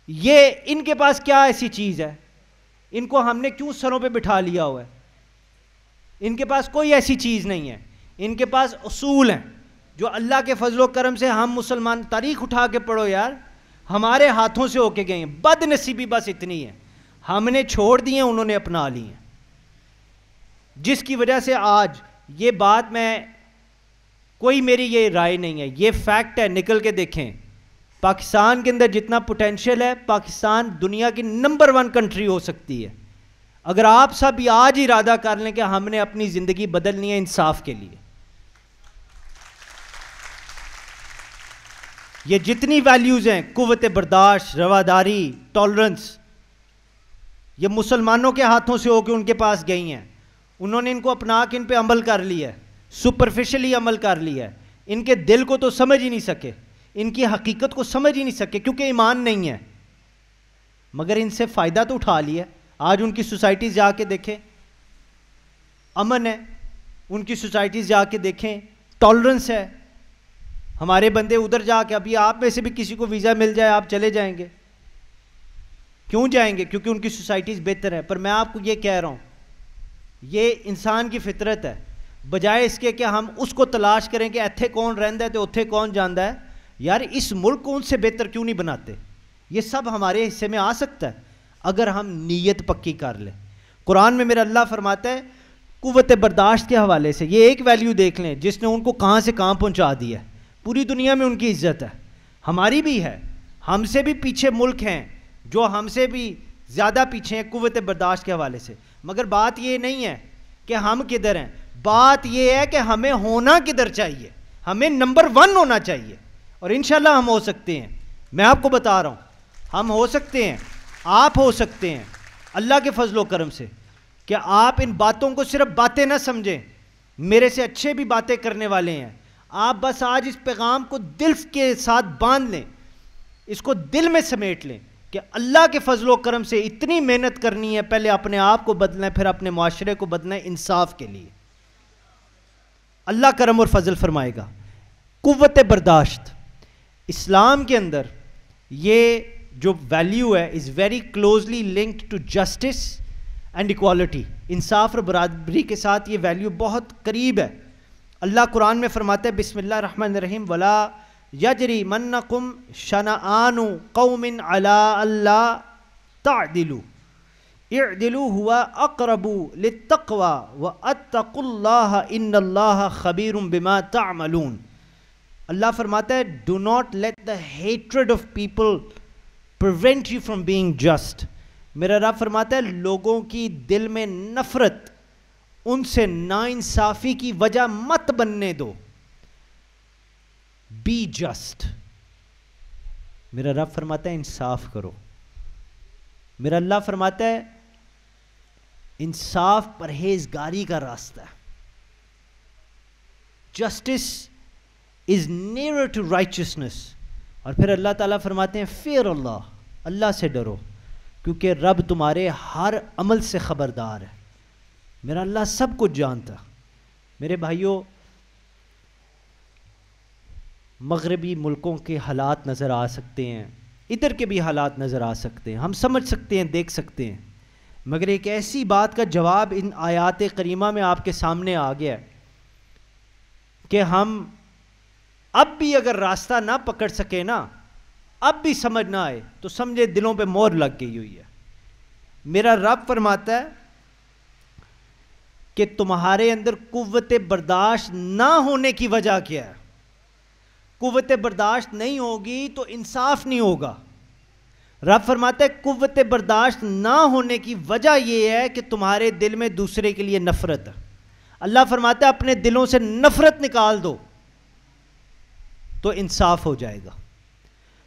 یہ ان کے پاس کیا ایسی چیز ہے, ان کو ہم نے کیوں سروں پہ بٹھا لیا ہوا ہے؟ ان کے پاس کوئی ایسی چیز نہیں ہے. ان کے پاس اصول ہیں جو اللہ کے فضل و کرم سے ہم مسلمان, تاریخ اٹھا کے پڑھو یار, ہمارے ہاتھوں سے ہو کے گئے ہیں. بد نصیبی بس اتنی ہے, ہم نے چھوڑ دی ہیں, انہوں نے اپنا لی ہیں, جس کی وجہ سے آج یہ بات, میں کوئی میری یہ رائے نہیں ہے, یہ فیکٹ ہے. نکل کے دیکھیں, پاکستان کے اندر جتنا پوٹینشیل ہے, پاکستان دنیا کی نمبر 1 کنٹری ہو سکتی ہے اگر آپ سب آج ارادہ کر لیں کہ ہم نے اپنی زندگی بدلنی ہے انصاف کے لیے. یہ جتنی ویلیوز ہیں, قوت برداشت, رواداری, ٹالرنس, یہ مسلمانوں کے ہاتھوں سے ہو کے ان کے پاس گئی ہیں. انہوں نے ان کو اپنا کے ان پہ عمل کر لیا ہے, سپرفیشلی عمل کر لیا ہے. ان کے دل کو تو سمجھ ہی نہیں سکے, ان کی حقیقت کو سمجھ ہی نہیں سکے, کیونکہ ایمان نہیں ہے, مگر ان سے فائدہ تو اٹھا لیا. آج ان کی سوسائٹیز جا کے دیکھیں, امن ہے. ان کی سوسائٹیز جا کے دیکھیں, ٹالرنس ہے. ہمارے بندے ادھر جا کے, ابھی آپ میں سے بھی کسی کو ویزا مل جائے آپ چلے جائیں گے. کیوں جائیں گے؟ کیونکہ ان کی سوسائٹیز بہتر ہے. پر میں آپ کو یہ کہہ رہا ہوں, یہ انسان کی فطرت ہے. بجائے اس کے کہ ہم اس کو تلاش کریں کہ ایتھے کون رہندا ہے تو اتھے کون جاندا ہے. یار اس ملک کو ان سے بہتر کیوں نہیں بناتے؟ یہ سب ہمارے حصے میں آ سکتا ہے اگر ہم نیت پکی کر لیں. قرآن میں میرا اللہ فرماتا ہے قوت برداشت کے حوالے سے، یہ ایک ویلیو دیکھ لیں جس نے ان کو کہاں سے کہاں پہنچا دیا ہے. پوری دنیا میں ان کی عزت ہے، ہماری بھی ہے. ہم سے بھی پیچھے ملک ہیں جو ہم سے بھی زیادہ پیچھے ہیں قوت برداشت کے حوالے سے. مگر بات یہ نہیں ہے کہ ہم کدھر ہیں، بات یہ ہے کہ ہمیں ہونا کدھر چاہیے. ہمیں نمبر 1 ہونا چاہیے، اور انشاءاللہ ہم ہو سکتے ہیں. میں آپ کو بتا رہا ہوں ہم ہو سکتے ہیں، آپ ہو سکتے ہیں اللہ کے فضل و کرم سے. کہ آپ ان باتوں کو صرف باتیں نہ سمجھیں، میرے سے اچھے بھی باتیں کرنے والے ہیں. آپ بس آج اس پیغام کو دل کے ساتھ باندھ لیں، اس کو دل میں سمیٹ لیں کہ اللہ کے فضل و کرم سے اتنی محنت کرنی ہے. پہلے اپنے آپ کو بدلنا ہے، پھر اپنے معاشرے کو بدلنا ہے انصاف کے لیے. اللہ کرم اور فضل فرمائے گا. قوت برداشت اسلام کے اندر یہ جو ویلیو ہے is very closely linked to justice and equality. انصاف اور برابری کے ساتھ یہ ویلیو بہت قریب ہے. اللہ قرآن میں فرماتا ہے بسم اللہ الرحمن الرحیم ولا یجرمنکم شنآن قوم علی الا تعدلوا اعدلوا هو اقرب للتقوى واتقوا اللہ ان اللہ خبیر بما تعملون. اللہ فرماتا ہے do not let the hatred of people prevent you from being just. میرا رب فرماتا ہے لوگوں کی دل میں نفرت ان سے ناانصافی کی وجہ مت بننے دو. be just. میرا رب فرماتا ہے انصاف کرو. میرا اللہ فرماتا ہے انصاف پرہیزگاری کا راستہ ہے. justice is nearer to righteousness. اور پھر اللہ تعالیٰ فرماتے ہیں fear اللہ، اللہ سے ڈرو کیونکہ رب تمہارے ہر عمل سے خبردار ہے. میرا اللہ سب کچھ جانتا. میرے بھائیوں مغربی ملکوں کے حالات نظر آ سکتے ہیں، ادھر کے بھی حالات نظر آ سکتے ہیں، ہم سمجھ سکتے ہیں، دیکھ سکتے ہیں. مگر ایک ایسی بات کا جواب ان آیات کریمہ میں آپ کے سامنے آ گیا ہے کہ ہم اب بھی اگر راستہ نہ پکڑ سکے نا، اب بھی سمجھ نہ آئے تو سمجھے دلوں پہ مہر لگ گئی ہوئی ہے. میرا رب فرماتا ہے کہ تمہارے اندر قوت برداشت نہ ہونے کی وجہ کیا ہے. قوت برداشت نہیں ہوگی تو انصاف نہیں ہوگا. رب فرماتا ہے قوت برداشت نہ ہونے کی وجہ یہ ہے کہ تمہارے دل میں دوسرے کے لیے نفرت ہے. اللہ فرماتا ہے اپنے دلوں سے نفرت نکال دو تو انصاف ہو جائے گا.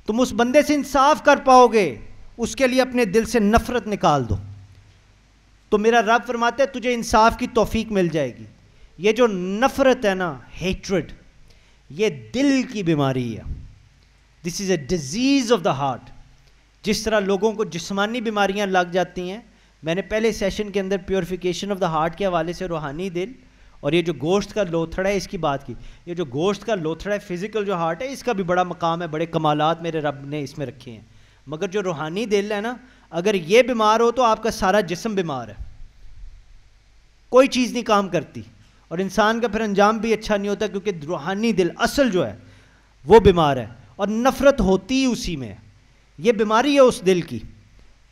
تم اس بندے سے انصاف کر پاؤ گے، اس کے لیے اپنے دل سے نفرت نکال دو تو میرا رب فرماتا ہے تجھے انصاف کی توفیق مل جائے گی. یہ جو نفرت ہے نا، ہیٹرڈ، یہ دل کی بیماری ہے. This is a disease of the heart. جس طرح لوگوں کو جسمانی بیماریاں لگ جاتی ہیں، میں نے پہلے سیشن کے اندر پیوریفیکیشن آف دا ہارٹ کے حوالے سے روحانی دل اور یہ جو گوشت کا لوتھڑا ہے اس کی بات کی. یہ جو گوشت کا لوتھڑا ہے فزیکل جو ہارٹ ہے، اس کا بھی بڑا مقام ہے، بڑے کمالات میرے رب نے اس میں رکھے ہیں. مگر جو روحانی دل ہے نا، اگر یہ بیمار ہو تو آپ کا سارا جسم بیمار ہے، کوئی چیز نہیں کام کرتی اور انسان کا پھر انجام بھی اچھا نہیں ہوتا کیونکہ روحانی دل اصل جو ہے وہ بیمار ہے اور نفرت ہوتی ہی اسی میں ہے. یہ بیماری ہے اس دل کی.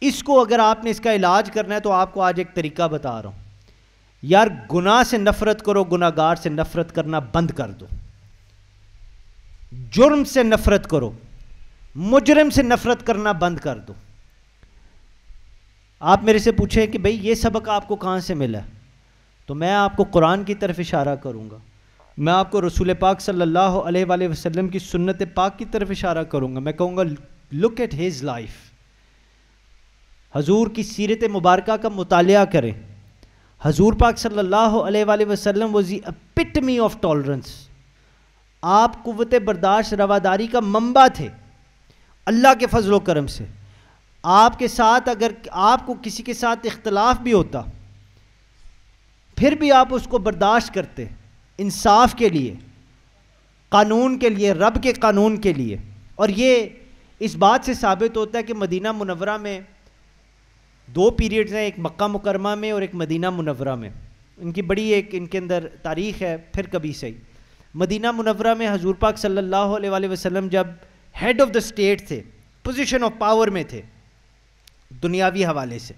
اس کو اگر آپ نے اس کا علاج کرنا ہے تو آپ کو آج ایک طریقہ بتا رہا ہوں. یار گناہ سے نفرت کرو، گناہ گار سے نفرت کرنا بند کر دو. جرم سے نفرت کرو، مجرم سے نفرت کرنا بند کر دو. آپ میرے سے پوچھیں کہ بھئی یہ سبق آپ کو کہاں سے ملا، تو میں آپ کو قرآن کی طرف اشارہ کروں گا. میں آپ کو رسول پاک صلی اللہ علیہ وآلہ وسلم کی سنت پاک کی طرف اشارہ کروں گا. میں کہوں گا لک ایٹ ہز لائف. حضور کی سیرت مبارکہ کا مطالعہ کریں. حضور پاک صلی اللہ علیہ وآلہ وسلم واز دی ایپٹمی آف ٹالرنس. آپ قوت برداشت رواداری کا منبع تھے اللہ کے فضل و کرم سے. آپ کے ساتھ اگر آپ کو کسی کے ساتھ اختلاف بھی ہوتا پھر بھی آپ اس کو برداشت کرتے انصاف کے لیے، قانون کے لیے، رب کے قانون کے لیے. اور یہ اس بات سے ثابت ہوتا ہے کہ مدینہ منورہ میں 2 پیریڈز ہیں، ایک مکہ مکرمہ میں اور ایک مدینہ منورہ میں. ان کی بڑی ایک ان کے اندر تاریخ ہے، پھر کبھی صحیح. مدینہ منورہ میں حضور پاک صلی اللہ علیہ وآلہ وسلم جب ہیڈ آف دا اسٹیٹ تھے، پوزیشن آف پاور میں تھے دنیاوی حوالے سے،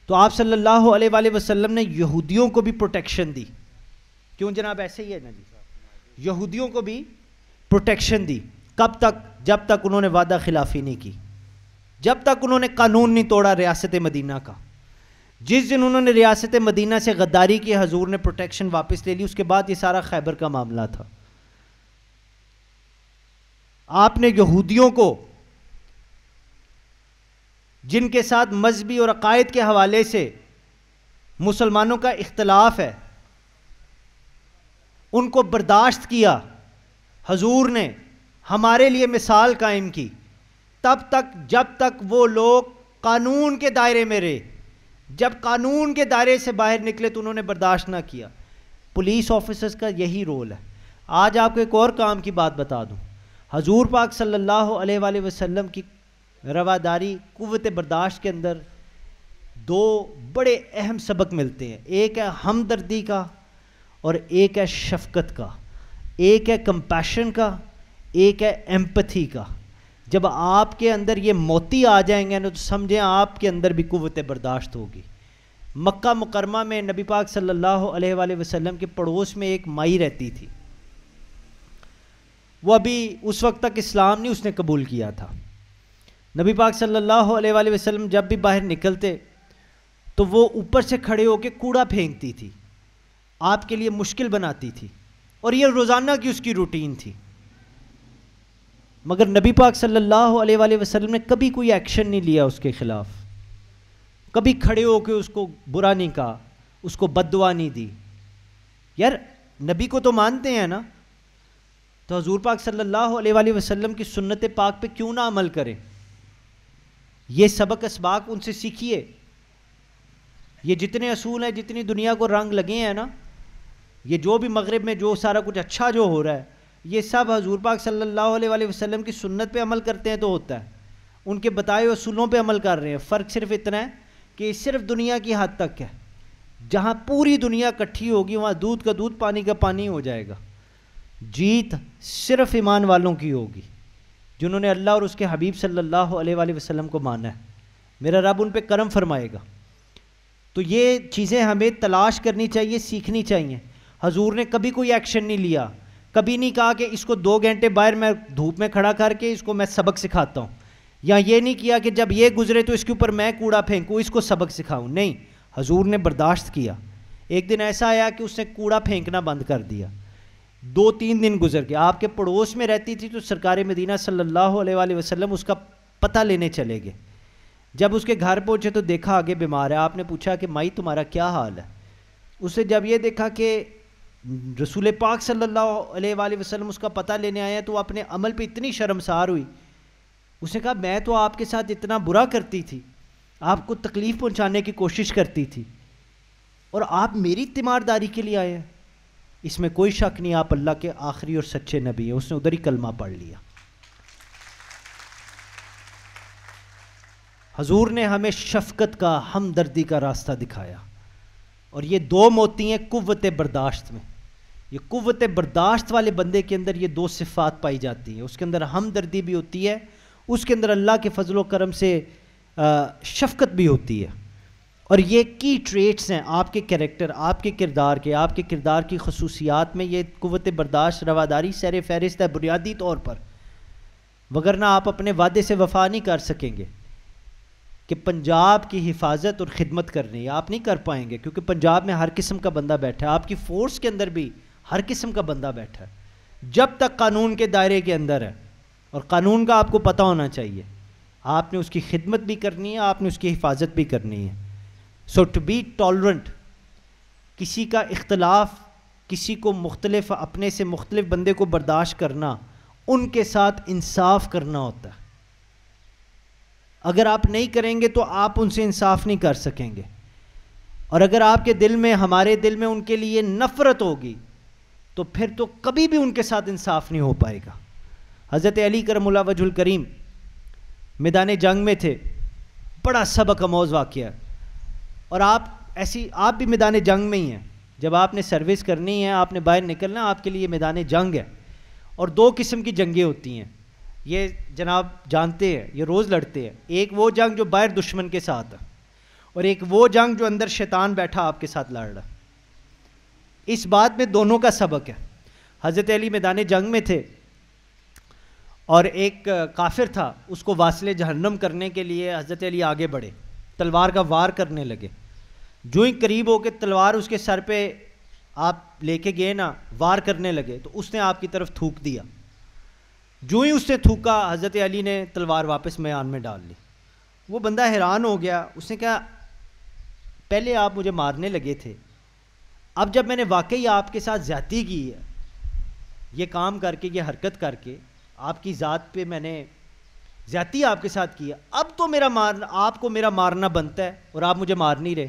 تو آپ صلی اللہ علیہ وآلہ وسلم نے یہودیوں کو بھی پروٹیکشن دی. کیوں جناب؟ ایسے ہی ہے نا جی، یہودیوں کو بھی پروٹیکشن دی. کب تک؟ جب تک انہوں نے وعدہ خلافی نہیں کی، جب تک انہوں نے قانون نہیں توڑا ریاست مدینہ کا. جس دن انہوں نے ریاست مدینہ سے غداری کی، حضور نے پروٹیکشن واپس لے لی. اس کے بعد یہ سارا خیبر کا معاملہ تھا. آپ نے یہودیوں کو، جن کے ساتھ مذہبی اور عقائد کے حوالے سے مسلمانوں کا اختلاف ہے، ان کو برداشت کیا. حضور نے ہمارے لیے مثال قائم کی تب تک جب تک وہ لوگ قانون کے دائرے میں رہے. جب قانون کے دائرے سے باہر نکلے تو انہوں نے برداشت نہ کیا. پولیس آفیسرز کا یہی رول ہے. آج آپ کو ایک اور کام کی بات بتا دوں. حضور پاک صلی اللہ علیہ وآلہ وسلم کی رواداری، قوت برداشت کے اندر دو بڑے اہم سبق ملتے ہیں. ایک ہے ہمدردی کا اور ایک ہے شفقت کا. ایک ہے کمپیشن کا، ایک ہے ایمپتھی کا. جب آپ کے اندر یہ موتی آ جائیں گے نا تو سمجھیں آپ کے اندر بھی قوت برداشت ہوگی. مکہ مکرمہ میں نبی پاک صلی اللہ علیہ وآلہ وسلم کے پڑوس میں ایک مائی رہتی تھی. وہ ابھی اس وقت تک اسلام نہیں اس نے قبول کیا تھا. نبی پاک صلی اللہ علیہ وآلہ وسلم جب بھی باہر نکلتے تو وہ اوپر سے کھڑے ہو کے کوڑا پھینکتی تھی، آپ کے لیے مشکل بناتی تھی، اور یہ روزانہ کی اس کی روٹین تھی. مگر نبی پاک صلی اللہ علیہ وآلہ وسلم نے کبھی کوئی ایکشن نہیں لیا اس کے خلاف. کبھی کھڑے ہو کے اس کو برا نہیں کہا، اس کو بد دعا نہیں دی. یار نبی کو تو مانتے ہیں نا، تو حضور پاک صلی اللہ علیہ وآلہ وسلم کی سنت پاک پہ کیوں نہ عمل کریں؟ یہ سبق اسباق ان سے سیکھیے. یہ جتنے اصول ہیں، جتنی دنیا کو رنگ لگے ہیں نا، یہ جو بھی مغرب میں جو سارا کچھ اچھا جو ہو رہا ہے، یہ سب حضور پاک صلی اللہ علیہ وآلہ وسلم کی سنت پہ عمل کرتے ہیں تو ہوتا ہے. ان کے بتائے ہوئے اصولوں پہ عمل کر رہے ہیں. فرق صرف اتنا ہے کہ صرف دنیا کی حد تک ہے. جہاں پوری دنیا اکٹھی ہوگی وہاں دودھ کا دودھ پانی کا پانی ہو جائے گا. جیت صرف ایمان والوں کی ہوگی جنہوں نے اللہ اور اس کے حبیب صلی اللہ علیہ وآلہ وسلم کو مانا ہے. میرا رب ان پہ کرم فرمائے گا. تو یہ چیزیں ہمیں تلاش کرنی چاہیے، سیکھنی چاہیے. حضور نے کبھی کوئی ایکشن نہیں لیا، کبھی نہیں کہا کہ اس کو 2 گھنٹے باہر میں دھوپ میں کھڑا کر کے اس کو میں سبق سکھاتا ہوں، یا یہ نہیں کیا کہ جب یہ گزرے تو اس کے اوپر میں کوڑا پھینکوں، اس کو سبق سکھاؤں. نہیں، حضور نے برداشت کیا. ایک دن ایسا آیا کہ اس نے کوڑا پھینکنا بند کر دیا. 2-3 دن گزر گئے. آپ کے پڑوس میں رہتی تھی تو سرکار مدینہ صلی اللہ علیہ وآلہ وسلم اس کا پتہ لینے چلے گئے. جب اس کے گھر پہنچے تو دیکھا آگے بیمار ہے. آپ نے پوچھا کہ مائی تمہارا کیا حال ہے؟ اسے جب یہ دیکھا کہ رسول پاک صلی اللہ علیہ وآلہ وسلم اس کا پتہ لینے آیا تو وہ اپنے عمل پہ اتنی شرمسار ہوئی. اس نے کہا میں تو آپ کے ساتھ اتنا برا کرتی تھی، آپ کو تکلیف پہنچانے کی کوشش کرتی تھی، اور آپ میری تیمارداری کے لیے آئے ہیں. اس میں کوئی شک نہیں آپ اللہ کے آخری اور سچے نبی ہیں. اس نے ادھر ہی کلمہ پڑھ لیا. حضور نے ہمیں شفقت کا، ہمدردی کا راستہ دکھایا. اور یہ 2 موتی ہیں قوت برداشت میں. یہ قوت برداشت والے بندے کے اندر یہ 2 صفات پائی جاتی ہیں. اس کے اندر ہمدردی بھی ہوتی ہے، اس کے اندر اللہ کے فضل و کرم سے شفقت بھی ہوتی ہے. اور یہ کی ٹریٹس ہیں آپ کے کریکٹر، آپ کے کردار کی خصوصیات میں. یہ قوت برداشت، رواداری سیر فہرست ہے بنیادی طور پر، وگرنہ آپ اپنے وعدے سے وفا نہیں کر سکیں گے. کہ پنجاب کی حفاظت اور خدمت کرنی ہے، آپ نہیں کر پائیں گے، کیونکہ پنجاب میں ہر قسم کا بندہ بیٹھا ہے. آپ کی فورس کے اندر بھی ہر قسم کا بندہ بیٹھا ہے. جب تک قانون کے دائرے کے اندر ہے، اور قانون کا آپ کو پتہ ہونا چاہیے، آپ نے اس کی خدمت بھی کرنی ہے، آپ نے اس کی حفاظت بھی کرنی ہے. سو ٹو بی ٹالرنٹ، کسی کا اختلاف، کسی کو مختلف، اپنے سے مختلف بندے کو برداشت کرنا، ان کے ساتھ انصاف کرنا ہوتا ہے. اگر آپ نہیں کریں گے تو آپ ان سے انصاف نہیں کر سکیں گے. اور اگر آپ کے دل میں، ہمارے دل میں ان کے لیے نفرت ہوگی تو پھر تو کبھی بھی ان کے ساتھ انصاف نہیں ہو پائے گا. حضرت علی کرم اللہ وجہ الکریم میدان جنگ میں تھے، بڑا سبق آموز واقعہ. اور آپ ایسی آپ بھی میدان جنگ میں ہی ہیں. جب آپ نے سروس کرنی ہے, آپ نے باہر نکلنا, آپ کے لیے میدان جنگ ہے. اور دو قسم کی جنگیں ہوتی ہیں, یہ جناب جانتے ہیں, یہ روز لڑتے ہیں. ایک وہ جنگ جو باہر دشمن کے ساتھ ہے, اور ایک وہ جنگ جو اندر شیطان بیٹھا آپ کے ساتھ لڑ رہا. اس بات میں دونوں کا سبق ہے. حضرت علی میدان جنگ میں تھے اور ایک کافر تھا, اس کو واصل جہنم کرنے کے لیے حضرت علی آگے بڑھے, تلوار کا وار کرنے لگے. جو ہی قریب ہو کے تلوار اس کے سر پہ آپ لے کے گئے نا, وار کرنے لگے, تو اس نے آپ کی طرف تھوک دیا. جو ہی اس نے تھوکا, حضرت علی نے تلوار واپس میان میں ڈال لی. وہ بندہ حیران ہو گیا. اس نے کہا پہلے آپ مجھے مارنے لگے تھے, اب جب میں نے واقعی آپ کے ساتھ زیادتی کی ہے, یہ کام کر کے, یہ حرکت کر کے, آپ کی ذات پہ میں نے زیادتی آپ کے ساتھ کی ہے, اب تو آپ کو میرا مارنا بنتا ہے اور آپ مجھے مار نہیں رہے.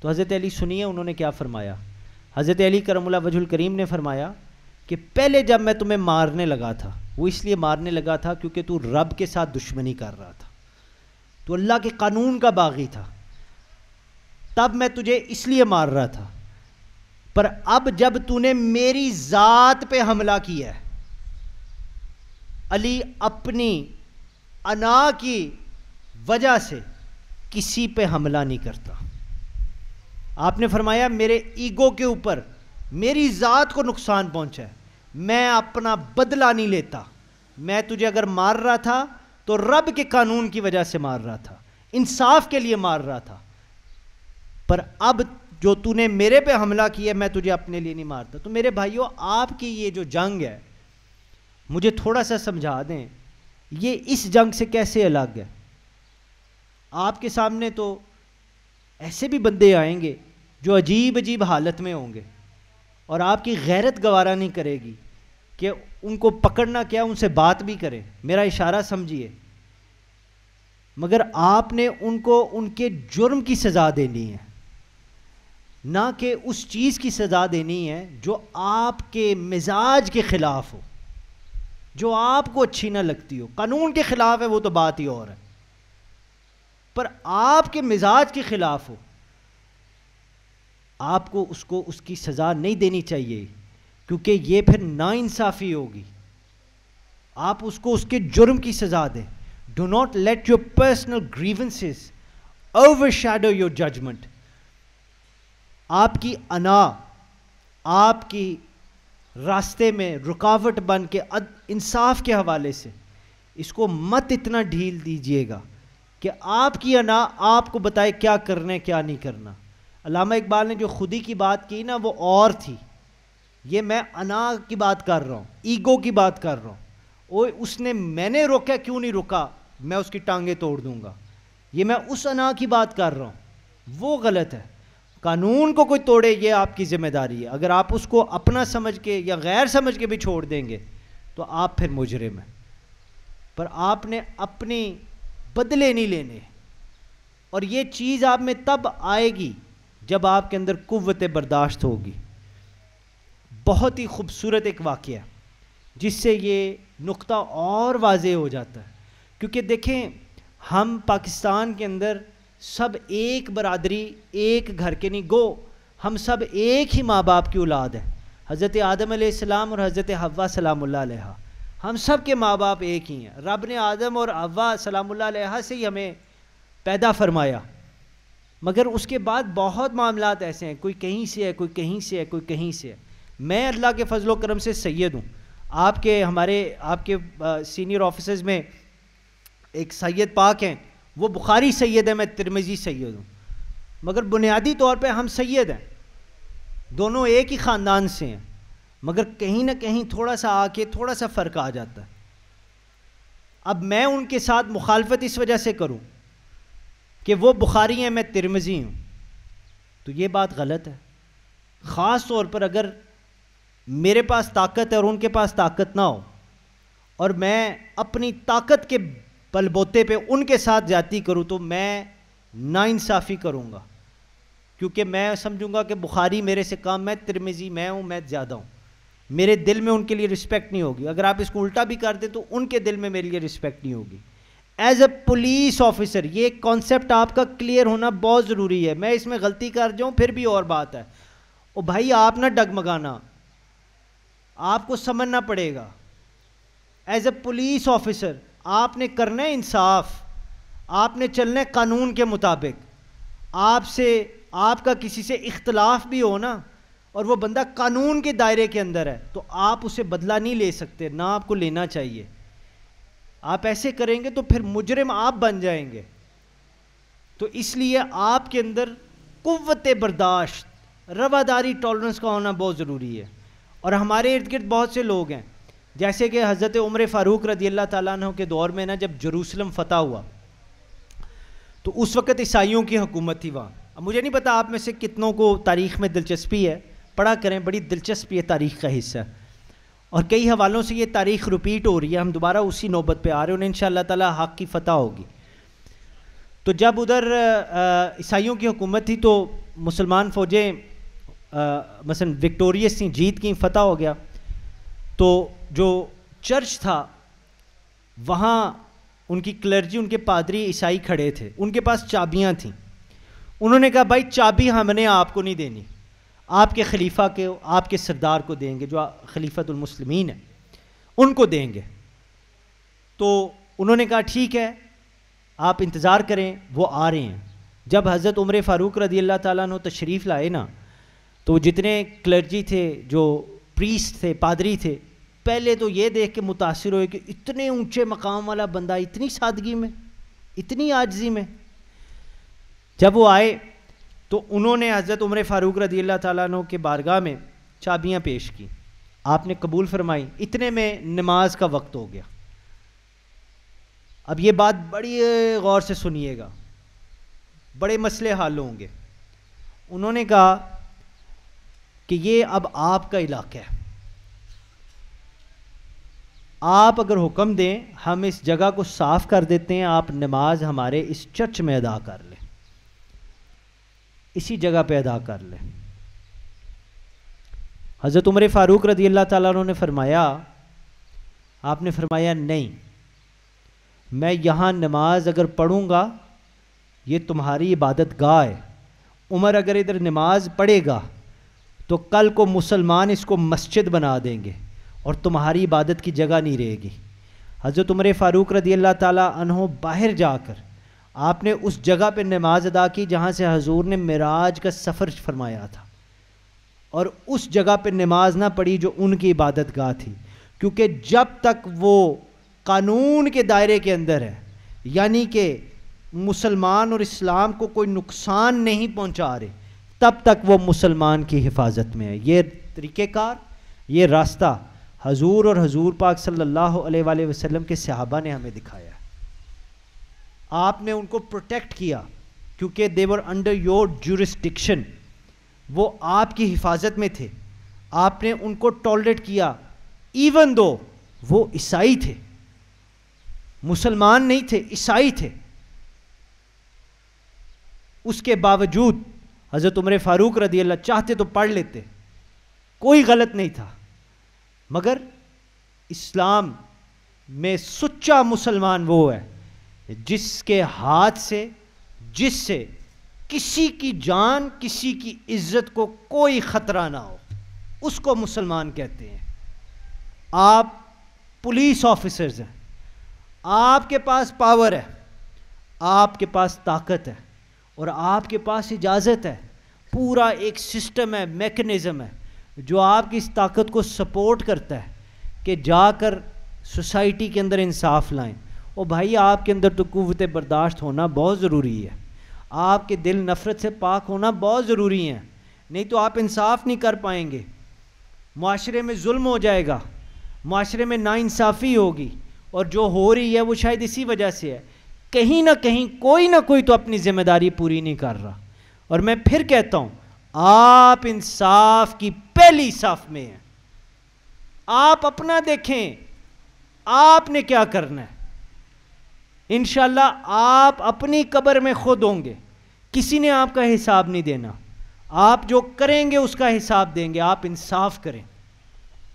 تو حضرت علی سنیے انہوں نے کیا فرمایا. حضرت علی کرم اللہ وجہ الکریم نے فرمایا کہ پہلے جب میں تمہیں مارنے لگا تھا, وہ اس لیے مارنے لگا تھا کیونکہ تو رب کے ساتھ دشمنی کر رہا تھا, تو اللہ کے قانون کا باغی تھا, تب میں تجھے اس لیے مار رہا تھا. پر اب جب تو نے میری ذات پہ حملہ کیا ہے, علی اپنی انا کی وجہ سے کسی پہ حملہ نہیں کرتا. آپ نے فرمایا میرے ایگو کے اوپر میری ذات کو نقصان پہنچا ہے, میں اپنا بدلہ نہیں لیتا. میں تجھے اگر مار رہا تھا تو رب کے قانون کی وجہ سے مار رہا تھا, انصاف کے لیے مار رہا تھا. پر اب جو تو نے میرے پہ حملہ کیا, میں تجھے اپنے لیے نہیں مارتا. تو میرے بھائیوں, آپ کی یہ جو جنگ ہے, مجھے تھوڑا سا سمجھا دیں, یہ اس جنگ سے کیسے الگ ہے. آپ کے سامنے تو ایسے بھی بندے آئیں گے جو عجیب عجیب حالت میں ہوں گے, اور آپ کی غیرت گوارا نہیں کرے گی کہ ان کو پکڑنا کیا, ان سے بات بھی کرے. میرا اشارہ سمجھیے. مگر آپ نے ان کو ان کے جرم کی سزا دینی ہے, نہ کہ اس چیز کی سزا دینی ہے جو آپ کے مزاج کے خلاف ہو, جو آپ کو اچھی نہ لگتی ہو. قانون کے خلاف ہے وہ تو بات ہی اور ہے, پر آپ کے مزاج کے خلاف ہو, آپ کو اس کی سزا نہیں دینی چاہیے, کیونکہ یہ پھر ناانصافی ہوگی. آپ اس کو اس کے جرم کی سزا دیں. Do not let your personal grievances overshadow your judgment. آپ کی انا آپ کی راستے میں رکاوٹ بن کے انصاف کے حوالے سے اس کو مت اتنا ڈھیل دیجیے گا کہ آپ کی انا آپ کو بتائے کیا کرنا ہے کیا نہیں کرنا. علامہ اقبال نے جو خودی کی بات کی نا, وہ اور تھی. یہ میں انا کی بات کر رہا ہوں, ایگو کی بات کر رہا ہوں. اس نے میں نے روکا, کیوں نہیں روکا, میں اس کی ٹانگیں توڑ دوں گا. یہ میں اس انا کی بات کر رہا ہوں, وہ غلط ہے. قانون کو کوئی توڑے یہ آپ کی ذمہ داری ہے. اگر آپ اس کو اپنا سمجھ کے یا غیر سمجھ کے بھی چھوڑ دیں گے تو آپ پھر مجرم ہیں. پر آپ نے اپنی بدلے نہیں لینے, اور یہ چیز آپ میں تب آئے گی جب آپ کے اندر قوت برداشت ہوگی. بہت ہی خوبصورت ایک واقعہ جس سے یہ نقطہ اور واضح ہو جاتا ہے. کیونکہ دیکھیں, ہم پاکستان کے اندر سب ایک برادری, ایک گھر کے نہیں, گو ہم سب ایک ہی ماں باپ کی اولاد ہیں. حضرت آدم علیہ السلام اور حضرت حوا سلام اللہ علیہ, ہم سب کے ماں باپ ایک ہی ہیں. رب نے آدم اور حوا سلام اللہ علیہ سے ہی ہمیں پیدا فرمایا. مگر اس کے بعد بہت معاملات ایسے ہیں, کوئی کہیں سے ہے, کوئی کہیں سے ہے, کوئی کہیں سے ہے. میں اللہ کے فضل و کرم سے سید ہوں. آپ کے سینئر آفیسرز میں ایک سید پاک ہیں, وہ بخاری سید ہے, میں ترمذی سید ہوں. مگر بنیادی طور پہ ہم سید ہیں, دونوں ایک ہی خاندان سے ہیں, مگر کہیں نہ کہیں تھوڑا سا آ کے تھوڑا سا فرق آ جاتا ہے. اب میں ان کے ساتھ مخالفت اس وجہ سے کروں کہ وہ بخاری ہیں, میں ترمذی ہوں, تو یہ بات غلط ہے. خاص طور پر اگر میرے پاس طاقت ہے اور ان کے پاس طاقت نہ ہو, اور میں اپنی طاقت کے بل بوتے پہ ان کے ساتھ زیادتی کروں, تو میں ناانصافی کروں گا. کیونکہ میں سمجھوں گا کہ بخاری میرے سے کم, میں ترمذی میں ہوں, میں زیادہ ہوں. میرے دل میں ان کے لیے رسپیکٹ نہیں ہوگی. اگر آپ اس کو الٹا بھی کر دیں تو ان کے دل میں میرے لیے رسپیکٹ نہیں ہوگی. ایز اے پولیس آفیسر یہ کانسیپٹ آپ کا کلیئر ہونا بہت ضروری ہے. میں اس میں غلطی کر جاؤں پھر بھی اور بات ہے. او بھائی آپ نہ ڈگمگانا, آپ کو سمجھنا پڑے گا. ایز اے پولیس آفیسر آپ نے کرنا ہے انصاف, آپ نے چلنا ہے قانون کے مطابق. آپ کا کسی سے اختلاف بھی ہو نا اور وہ بندہ قانون کے دائرے کے اندر ہے تو آپ اسے بدلہ نہیں لے سکتے, نہ آپ کو لینا چاہیے. آپ ایسے کریں گے تو پھر مجرم آپ بن جائیں گے. تو اس لیے آپ کے اندر قوت برداشت, رواداری, ٹالرنس کا ہونا بہت ضروری ہے. اور ہمارے ارد گرد بہت سے لوگ ہیں, جیسے کہ حضرت عمر فاروق رضی اللہ تعالیٰ عنہ کے دور میں نا جب جروسلم فتح ہوا تو اس وقت عیسائیوں کی حکومت تھی وہاں. اب مجھے نہیں پتا آپ میں سے کتنوں کو تاریخ میں دلچسپی ہے, پڑھا کریں, بڑی دلچسپی ہے تاریخ کا حصہ, اور کئی حوالوں سے یہ تاریخ رپیٹ ہو رہی ہے. ہم دوبارہ اسی نوبت پہ آ رہے ہیں, انہیں انشاءاللہ تعالیٰ حق کی فتح ہوگی. تو جب ادھر عیسائیوں کی حکومت تھی تو مسلمان فوجیں مثلا وکٹوریس تھیں, جیت کی, فتح ہو گیا. تو جو چرچ تھا وہاں ان کی کلرجی, ان کے پادری عیسائی کھڑے تھے, ان کے پاس چابیاں تھیں. انہوں نے کہا بھائی چابی ہم نے آپ کو نہیں دینی, آپ کے خلیفہ کے, آپ کے سردار کو دیں گے, جو خلیفۃ المسلمین ہیں ان کو دیں گے. تو انہوں نے کہا ٹھیک ہے آپ انتظار کریں, وہ آ رہے ہیں. جب حضرت عمر فاروق رضی اللہ تعالیٰ عنہ تشریف لائے نا تو جتنے کلرجی تھے, جو پریسٹ تھے, پادری تھے, پہلے تو یہ دیکھ کے متاثر ہوئے کہ اتنے اونچے مقام والا بندہ اتنی سادگی میں, اتنی عاجزی میں. جب وہ آئے تو انہوں نے حضرت عمر فاروق رضی اللہ تعالیٰ عنہ کے بارگاہ میں چابیاں پیش کی, آپ نے قبول فرمائی. اتنے میں نماز کا وقت ہو گیا. اب یہ بات بڑی غور سے سنیے گا, بڑے مسئلے حل ہوں گے. انہوں نے کہا کہ یہ اب آپ کا علاقہ ہے, آپ اگر حکم دیں ہم اس جگہ کو صاف کر دیتے ہیں, آپ نماز ہمارے اس چرچ میں ادا کر لیں, اسی جگہ پہ ادا کر لیں. حضرت عمر فاروق رضی اللہ تعالیٰ عنہ نے فرمایا, آپ نے فرمایا نہیں, میں یہاں نماز اگر پڑھوں گا یہ تمہاری عبادت گاہ ہے. عمر اگر ادھر نماز پڑھے گا تو کل کو مسلمان اس کو مسجد بنا دیں گے اور تمہاری عبادت کی جگہ نہیں رہے گی. حضرت عمر فاروق رضی اللہ تعالیٰ عنہ باہر جا کر آپ نے اس جگہ پہ نماز ادا کی جہاں سے حضور نے معراج کا سفر فرمایا تھا, اور اس جگہ پہ نماز نہ پڑھی جو ان کی عبادت گاہ تھی. کیونکہ جب تک وہ قانون کے دائرے کے اندر ہے, یعنی کہ مسلمان اور اسلام کو کوئی نقصان نہیں پہنچا رہے, تب تک وہ مسلمان کی حفاظت میں ہے. یہ طریقہ کار, یہ راستہ حضور اور حضور پاک صلی اللہ علیہ وآلہ وسلم کے صحابہ نے ہمیں دکھایا ہے. آپ نے ان کو پروٹیکٹ کیا کیونکہ they were under your jurisdiction, وہ آپ کی حفاظت میں تھے. آپ نے ان کو ٹالریٹ کیا ایون دو وہ عیسائی تھے, مسلمان نہیں تھے, عیسائی تھے. اس کے باوجود حضرت عمر فاروق رضی اللہ چاہتے تو پڑھ لیتے, کوئی غلط نہیں تھا. مگر اسلام میں سچا مسلمان وہ ہے جس کے ہاتھ سے, جس سے کسی کی جان, کسی کی عزت کو کوئی خطرہ نہ ہو, اس کو مسلمان کہتے ہیں. آپ پولیس آفیسرز ہیں, آپ کے پاس پاور ہے, آپ کے پاس طاقت ہے, اور آپ کے پاس اجازت ہے. پورا ایک سسٹم ہے, میکنزم ہے جو آپ کی اس طاقت کو سپورٹ کرتا ہے کہ جا کر سوسائٹی کے اندر انصاف لائیں. اور بھائی آپ کے اندر تو قوت برداشت ہونا بہت ضروری ہے, آپ کے دل نفرت سے پاک ہونا بہت ضروری ہے, نہیں تو آپ انصاف نہیں کر پائیں گے. معاشرے میں ظلم ہو جائے گا, معاشرے میں ناانصافی ہوگی, اور جو ہو رہی ہے وہ شاید اسی وجہ سے ہے, کہیں نہ کہیں کوئی نہ کوئی تو اپنی ذمہ داری پوری نہیں کر رہا. اور میں پھر کہتا ہوں آپ انصاف کی پہلی صف میں ہیں. آپ اپنا دیکھیں آپ نے کیا کرنا ہے. انشاءاللہ آپ اپنی قبر میں خود ہوں گے, کسی نے آپ کا حساب نہیں دینا. آپ جو کریں گے اس کا حساب دیں گے. آپ انصاف کریں,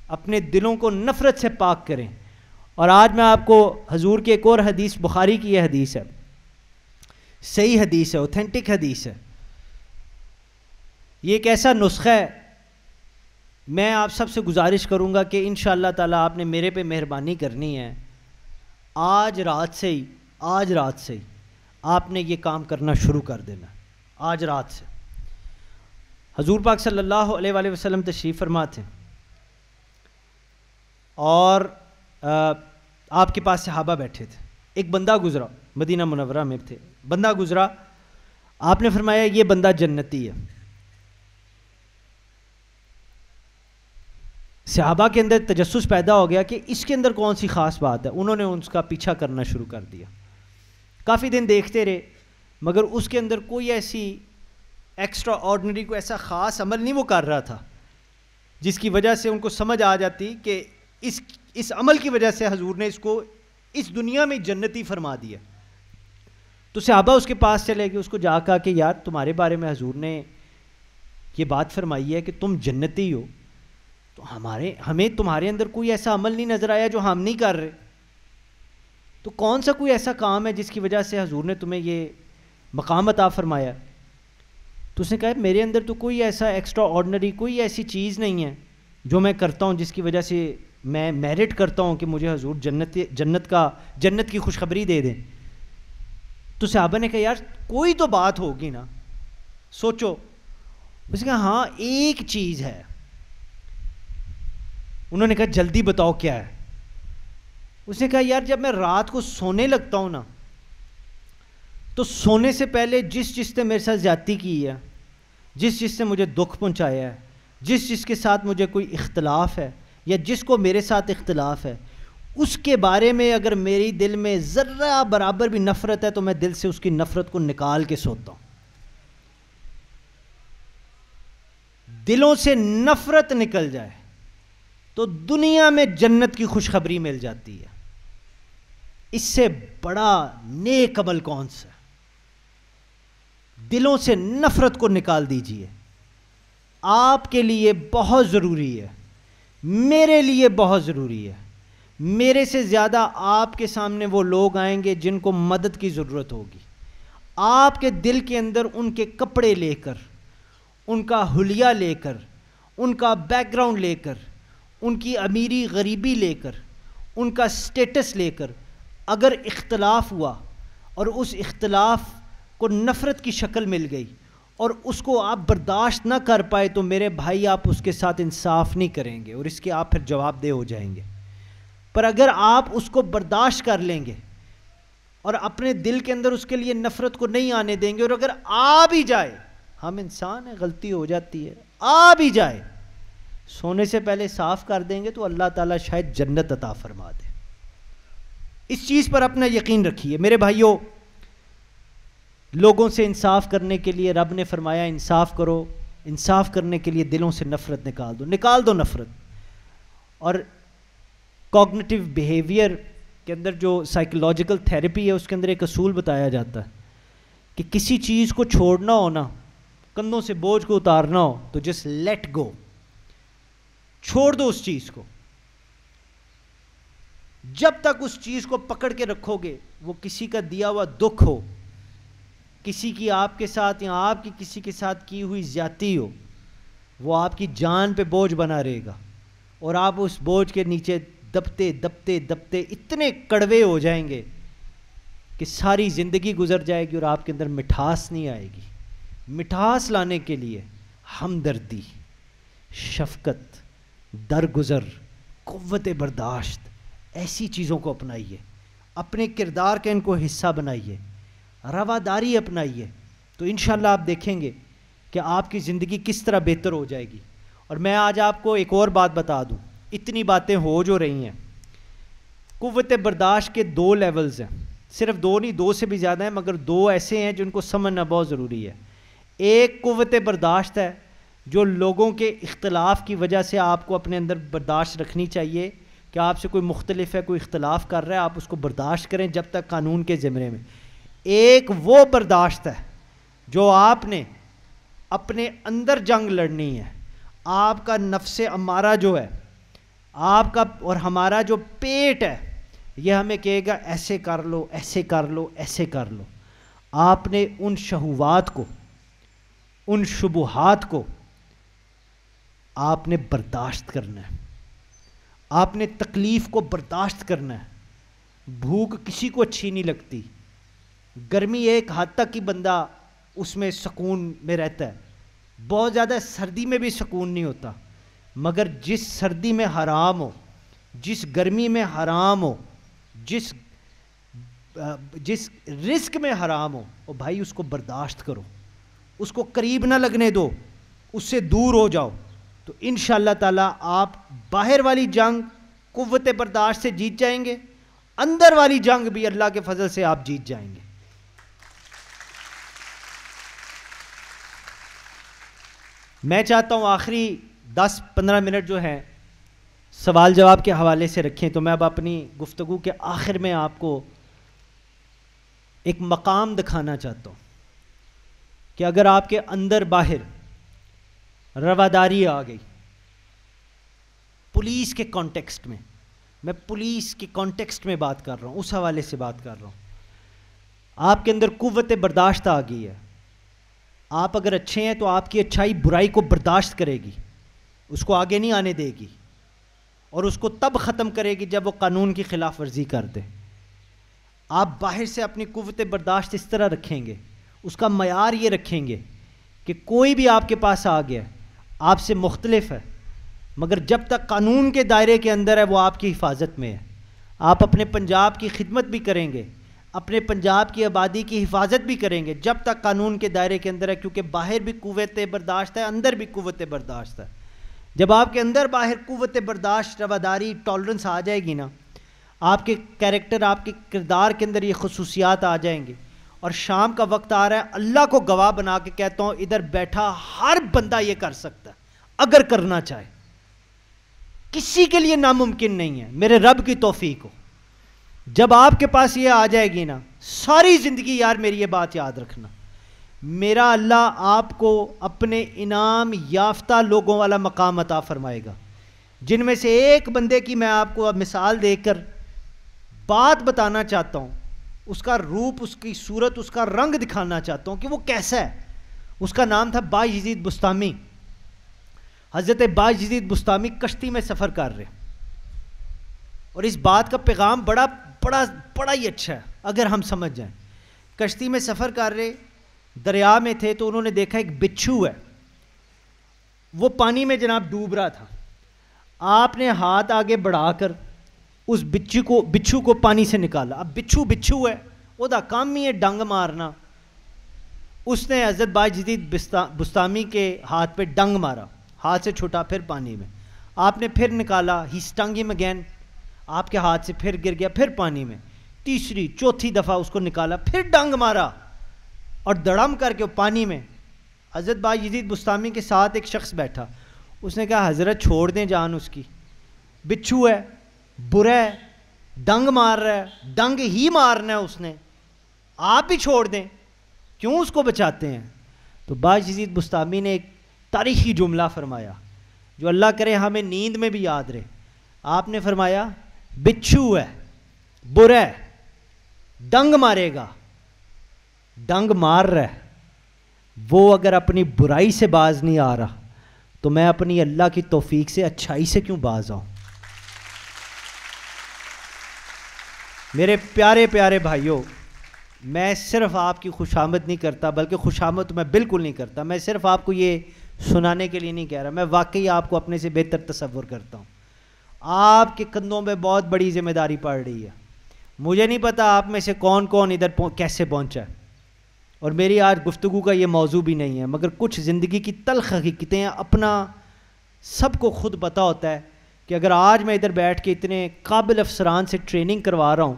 اپنے دلوں کو نفرت سے پاک کریں, اور آج میں آپ کو حضور کی ایک اور حدیث، بخاری کی یہ حدیث ہے، صحیح حدیث ہے، اوتھینٹک حدیث ہے، یہ ایک ایسا نسخہ ہے. میں آپ سب سے گزارش کروں گا کہ انشاءاللہ تعالیٰ آپ نے میرے پہ مہربانی کرنی ہے، آج رات سے ہی آپ نے یہ کام کرنا شروع کر دینا. آج رات سے حضور پاک صلی اللہ علیہ وآلہ وسلم تشریف فرما تھے، اور آپ کے پاس صحابہ بیٹھے تھے. ایک بندہ گزرا، مدینہ منورہ میں تھے، بندہ گزرا، آپ نے فرمایا یہ بندہ جنتی ہے. صحابہ کے اندر تجسس پیدا ہو گیا کہ اس کے اندر کون سی خاص بات ہے. انہوں نے اس کا پیچھا کرنا شروع کر دیا. کافی دن دیکھتے رہے، مگر اس کے اندر کوئی ایسی ایکسٹرا آرڈنری، کوئی ایسا خاص عمل نہیں وہ کر رہا تھا جس کی وجہ سے ان کو سمجھ آ جاتی کہ اس عمل کی وجہ سے حضور نے اس کو اس دنیا میں جنتی فرما دیا. تو صحابہ اس کے پاس چلے گئے، اس کو جا کہا کہ یار تمہارے بارے میں حضور نے یہ بات فرمائی ہے کہ تم جنتی ہو، تو ہمیں تمہارے اندر کوئی ایسا عمل نہیں نظر آیا جو ہم نہیں کر رہے، تو کون سا کوئی ایسا کام ہے جس کی وجہ سے حضور نے تمہیں یہ مقام عطا فرمایا؟ تو اس نے کہا میرے اندر تو کوئی ایسا ایکسٹرا آرڈنری، کوئی ایسی چیز نہیں ہے جو میں کرتا ہوں جس کی وجہ سے میں میرٹ کرتا ہوں کہ مجھے حضور جنت کی خوشخبری دے دیں. تو صحابہ نے کہا یار کوئی تو بات ہوگی نا، سوچو. اس نے کہا ہاں ایک چیز ہے. انہوں نے کہا جلدی بتاؤ کیا ہے. اس نے کہا یار جب میں رات کو سونے لگتا ہوں نا، تو سونے سے پہلے جس نے میرے ساتھ زیادتی کی ہے، جس نے مجھے دکھ پہنچایا ہے، جس کے ساتھ مجھے کوئی اختلاف ہے یا جس کو میرے ساتھ اختلاف ہے، اس کے بارے میں اگر میری دل میں ذرہ برابر بھی نفرت ہے تو میں دل سے اس کی نفرت کو نکال کے سوتا ہوں. دلوں سے نفرت نکل جائے تو دنیا میں جنت کی خوشخبری مل جاتی ہے. اس سے بڑا نیک عمل کون سا؟ دلوں سے نفرت کو نکال دیجئے. آپ کے لیے بہت ضروری ہے، میرے لیے بہت ضروری ہے. میرے سے زیادہ آپ کے سامنے وہ لوگ آئیں گے جن کو مدد کی ضرورت ہوگی. آپ کے دل کے اندر ان کے کپڑے لے کر، ان کا حلیہ لے کر، ان کا بیک گراؤنڈ لے کر، ان کی امیری غریبی لے کر، ان کا سٹیٹس لے کر اگر اختلاف ہوا اور اس اختلاف کو نفرت کی شکل مل گئی اور اس کو آپ برداشت نہ کر پائے، تو میرے بھائی آپ اس کے ساتھ انصاف نہیں کریں گے اور اس کے آپ پھر جواب دہ ہو جائیں گے. پر اگر آپ اس کو برداشت کر لیں گے اور اپنے دل کے اندر اس کے لیے نفرت کو نہیں آنے دیں گے، اور اگر آ بھی جائے، ہم انسان ہیں، غلطی ہو جاتی ہے، آ بھی جائے، سونے سے پہلے صاف کر دیں گے تو اللہ تعالیٰ شاید جنت عطا فرما دے. اس چیز پر اپنا یقین رکھیے میرے بھائیوں. لوگوں سے انصاف کرنے کے لیے رب نے فرمایا انصاف کرو. انصاف کرنے کے لیے دلوں سے نفرت نکال دو نفرت. اور کوگنیٹیو بیہیویئر کے اندر جو سائیکولوجیکل تھیراپی ہے، اس کے اندر ایک اصول بتایا جاتا ہے کہ کسی چیز کو چھوڑنا ہو نا، کندھوں سے بوجھ کو اتارنا ہو تو جسٹ لیٹ گو، چھوڑ دو اس چیز کو. جب تک اس چیز کو پکڑ کے رکھو گے، وہ کسی کا دیا ہوا دکھ ہو، کسی کی آپ کے ساتھ یا آپ کی کسی کے ساتھ کی ہوئی زیادتی ہو، وہ آپ کی جان پہ بوجھ بنا رہے گا، اور آپ اس بوجھ کے نیچے دبتے دبتے دبتے اتنے کڑوے ہو جائیں گے کہ ساری زندگی گزر جائے گی اور آپ کے اندر مٹھاس نہیں آئے گی. مٹھاس لانے کے لیے ہمدردی، شفقت، درگزر، قوت برداشت، ایسی چیزوں کو اپنائیے. اپنے کردار کا ان کو حصہ بنائیے، رواداری اپنائیے، تو انشاءاللہ آپ دیکھیں گے کہ آپ کی زندگی کس طرح بہتر ہو جائے گی. اور میں آج آپ کو ایک اور بات بتا دوں. اتنی باتیں ہو جو رہی ہیں، قوت برداشت کے 2 لیولز ہیں. صرف 2 نہیں، 2 سے بھی زیادہ ہیں، مگر 2 ایسے ہیں جن کو سمجھنا بہت ضروری ہے. ایک قوت برداشت ہے جو لوگوں کے اختلاف کی وجہ سے آپ کو اپنے اندر برداشت رکھنی چاہیے کہ آپ سے کوئی مختلف ہے، کوئی اختلاف کر رہا ہے، آپ اس کو برداشت کریں جب تک قانون کے زمرے میں. ایک وہ برداشت ہے جو آپ نے اپنے اندر جنگ لڑنی ہے. آپ کا نفس امارہ جو ہے، آپ کا اور ہمارا جو پیٹ ہے، یہ ہمیں کہے گا ایسے کر لو، ایسے کر لو، ایسے کر لو. آپ نے ان شہوات کو، ان شبہات کو آپ نے برداشت کرنا ہے. آپ نے تکلیف کو برداشت کرنا ہے. بھوک کسی کو اچھی نہیں لگتی. گرمی ایک حد تک ہی بندہ اس میں سکون میں رہتا ہے. بہت زیادہ سردی میں بھی سکون نہیں ہوتا. مگر جس سردی میں حرام ہو، جس گرمی میں حرام ہو، جس رزق میں حرام ہو، او بھائی اس کو برداشت کرو، اس کو قریب نہ لگنے دو، اس سے دور ہو جاؤ. تو انشاءاللہ تعالیٰ آپ باہر والی جنگ قوت برداشت سے جیت جائیں گے، اندر والی جنگ بھی اللہ کے فضل سے آپ جیت جائیں گے. میں چاہتا ہوں آخری 10-15 منٹ جو ہیں سوال جواب کے حوالے سے رکھیں. تو میں اب اپنی گفتگو کے آخر میں آپ کو ایک مقام دکھانا چاہتا ہوں کہ اگر آپ کے اندر باہر رواداری آ گئی، پولیس کے کانٹیکسٹ میں، میں پولیس کے کانٹیکسٹ میں بات کر رہا ہوں، اس حوالے سے بات کر رہا ہوں. آپ کے اندر قوت برداشت آ گئی ہے. آپ اگر اچھے ہیں تو آپ کی اچھائی برائی کو برداشت کرے گی، اس کو آگے نہیں آنے دے گی، اور اس کو تب ختم کرے گی جب وہ قانون کی خلاف ورزی کر دے. آپ باہر سے اپنی قوت برداشت اس طرح رکھیں گے، اس کا معیار یہ رکھیں گے کہ کوئی بھی آپ کے پاس آ گیا آپ سے مختلف ہے، مگر جب تک قانون کے دائرے کے اندر ہے وہ آپ کی حفاظت میں ہے. آپ اپنے پنجاب کی خدمت بھی کریں گے، اپنے پنجاب کی آبادی کی حفاظت بھی کریں گے جب تک قانون کے دائرے کے اندر ہے، کیونکہ باہر بھی قوت برداشت ہے، اندر بھی قوت برداشت ہے. جب آپ کے اندر باہر قوت برداشت، رواداری، ٹالرنس آ جائے گی نا، آپ کے کیریکٹر، آپ کے کردار کے اندر یہ خصوصیات آ جائیں گے. اور شام کا وقت آ رہا ہے، اللہ کو گواہ بنا کے کہتا ہوں ادھر بیٹھا ہر بندہ یہ کر سکتا ہے اگر کرنا چاہے. کسی کے لیے ناممکن نہیں ہے میرے رب کی توفیق ہو. جب آپ کے پاس یہ آ جائے گی نا، ساری زندگی، یار میری یہ بات یاد رکھنا، میرا اللہ آپ کو اپنے انعام یافتہ لوگوں والا مقام عطا فرمائے گا، جن میں سے ایک بندے کی میں آپ کو اب مثال دے کر بات بتانا چاہتا ہوں. اس کا روپ، اس کی صورت، اس کا رنگ دکھانا چاہتا ہوں کہ وہ کیسا ہے. اس کا نام تھا بایزید بستامی. حضرت بایزید بستامی کشتی میں سفر کر رہے، اور اس بات کا پیغام بڑا بڑا بڑا ہی اچھا ہے اگر ہم سمجھ جائیں. کشتی میں سفر کر رہے، دریا میں تھے، تو انہوں نے دیکھا ایک بچھو ہے، وہ پانی میں جناب ڈوب رہا تھا. آپ نے ہاتھ آگے بڑھا کر اس بچھو کو پانی سے نکالا. اب بچھو ہے، وہ دا کام ہی ہے ڈنگ مارنا. اس نے حضرت بایزید بستامی کے ہاتھ پہ ڈنگ مارا، ہاتھ سے چھوٹا، پھر پانی میں. آپ نے پھر نکالا، ہی اسٹنگ ہم اگین، آپ کے ہاتھ سے پھر گر گیا، پھر پانی میں. تیسری چوتھی دفعہ اس کو نکالا، پھر ڈنگ مارا، اور دڑم کر کے پانی میں. حضرت بایزید بستامی کے ساتھ ایک شخص بیٹھا، اس نے کہا حضرت چھوڑ دیں جان اس کی، بچھو ہے، برا ہے، ڈنگ مار رہا ہے، ڈنگ ہی مارنا ہے اس نے، آپ ہی چھوڑ دیں، کیوں اس کو بچاتے ہیں. تو بایزید بستامی نے ایک تاریخی جملہ فرمایا جو اللہ کرے ہمیں نیند میں بھی یاد رہے. آپ نے فرمایا بچھو ہے، برا ہے، ڈنگ مارے گا، ڈنگ مار رہا ہے، وہ اگر اپنی برائی سے باز نہیں آ رہا تو میں اپنی اللہ کی توفیق سے اچھائی سے کیوں باز آؤں. میرے پیارے پیارے بھائیوں، میں صرف آپ کی خوشامد نہیں کرتا، بلکہ خوشامد میں بالکل نہیں کرتا. میں صرف آپ کو یہ سنانے کے لیے نہیں کہہ رہا، میں واقعی آپ کو اپنے سے بہتر تصور کرتا ہوں. آپ کے کندھوں میں بہت بڑی ذمہ داری پڑ رہی ہے. مجھے نہیں پتا آپ میں سے کون کون ادھر کیسے پہنچا ہے، اور میری آج گفتگو کا یہ موضوع بھی نہیں ہے، مگر کچھ زندگی کی تلخ حقیقتیں اپنا سب کو خود پتہ ہوتا ہے کہ اگر آج میں ادھر بیٹھ کے اتنے قابل افسران سے ٹریننگ کروا رہا ہوں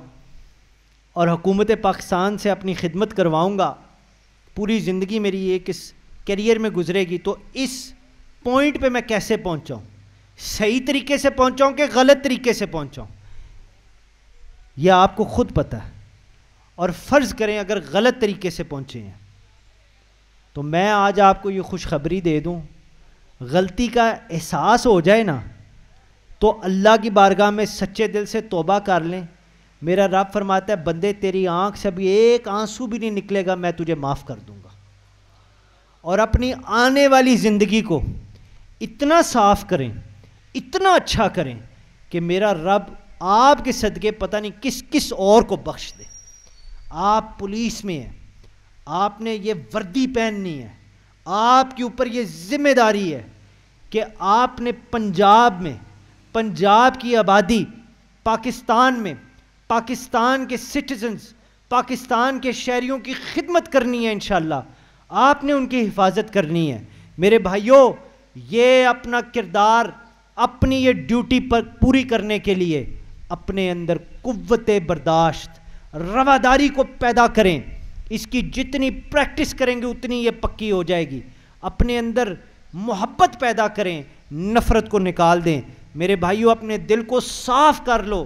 اور حکومت پاکستان سے اپنی خدمت کرواؤں گا، پوری زندگی میری ایک اس کیریئر میں گزرے گی، تو اس پوائنٹ پہ میں کیسے پہنچاؤں، صحیح طریقے سے پہنچاؤں کہ غلط طریقے سے پہنچاؤں، یہ آپ کو خود پتہ ہے. اور فرض کریں اگر غلط طریقے سے پہنچے ہیں تو میں آج آپ کو یہ خوشخبری دے دوں، غلطی کا احساس ہو جائے نا تو اللہ کی بارگاہ میں سچے دل سے توبہ کر لیں، میرا رب فرماتا ہے بندے تیری آنکھ سے بھی ایک آنسو بھی نہیں نکلے گا، میں تجھے معاف کر دوں گا. اور اپنی آنے والی زندگی کو اتنا صاف کریں، اتنا اچھا کریں کہ میرا رب آپ کے صدقے پتہ نہیں کس کس اور کو بخش دے. آپ پولیس میں ہیں، آپ نے یہ وردی پہننی ہے، آپ کے اوپر یہ ذمہ داری ہے کہ آپ نے پنجاب کی آبادی، پاکستان میں پاکستان کے سٹیزنز، پاکستان کے شہریوں کی خدمت کرنی ہے. انشاءاللہ آپ نے ان کی حفاظت کرنی ہے. میرے بھائیوں، یہ اپنا کردار، اپنی یہ ڈیوٹی پر پوری کرنے کے لیے اپنے اندر قوت برداشت، رواداری کو پیدا کریں. اس کی جتنی پریکٹس کریں گے اتنی یہ پکی ہو جائے گی. اپنے اندر محبت پیدا کریں، نفرت کو نکال دیں. میرے بھائیوں، اپنے دل کو صاف کر لو.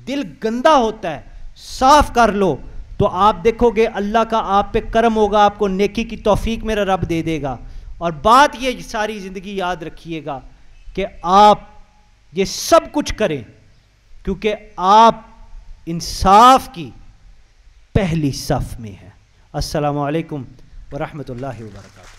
دل گندا ہوتا ہے، صاف کر لو تو آپ دیکھو گے اللہ کا آپ پہ کرم ہوگا، آپ کو نیکی کی توفیق میرا رب دے دے گا. اور بات یہ ساری زندگی یاد رکھیے گا کہ آپ یہ سب کچھ کریں کیونکہ آپ انصاف کی پہلی صف میں ہیں. السلام علیکم ورحمۃ اللہ وبرکاتہ.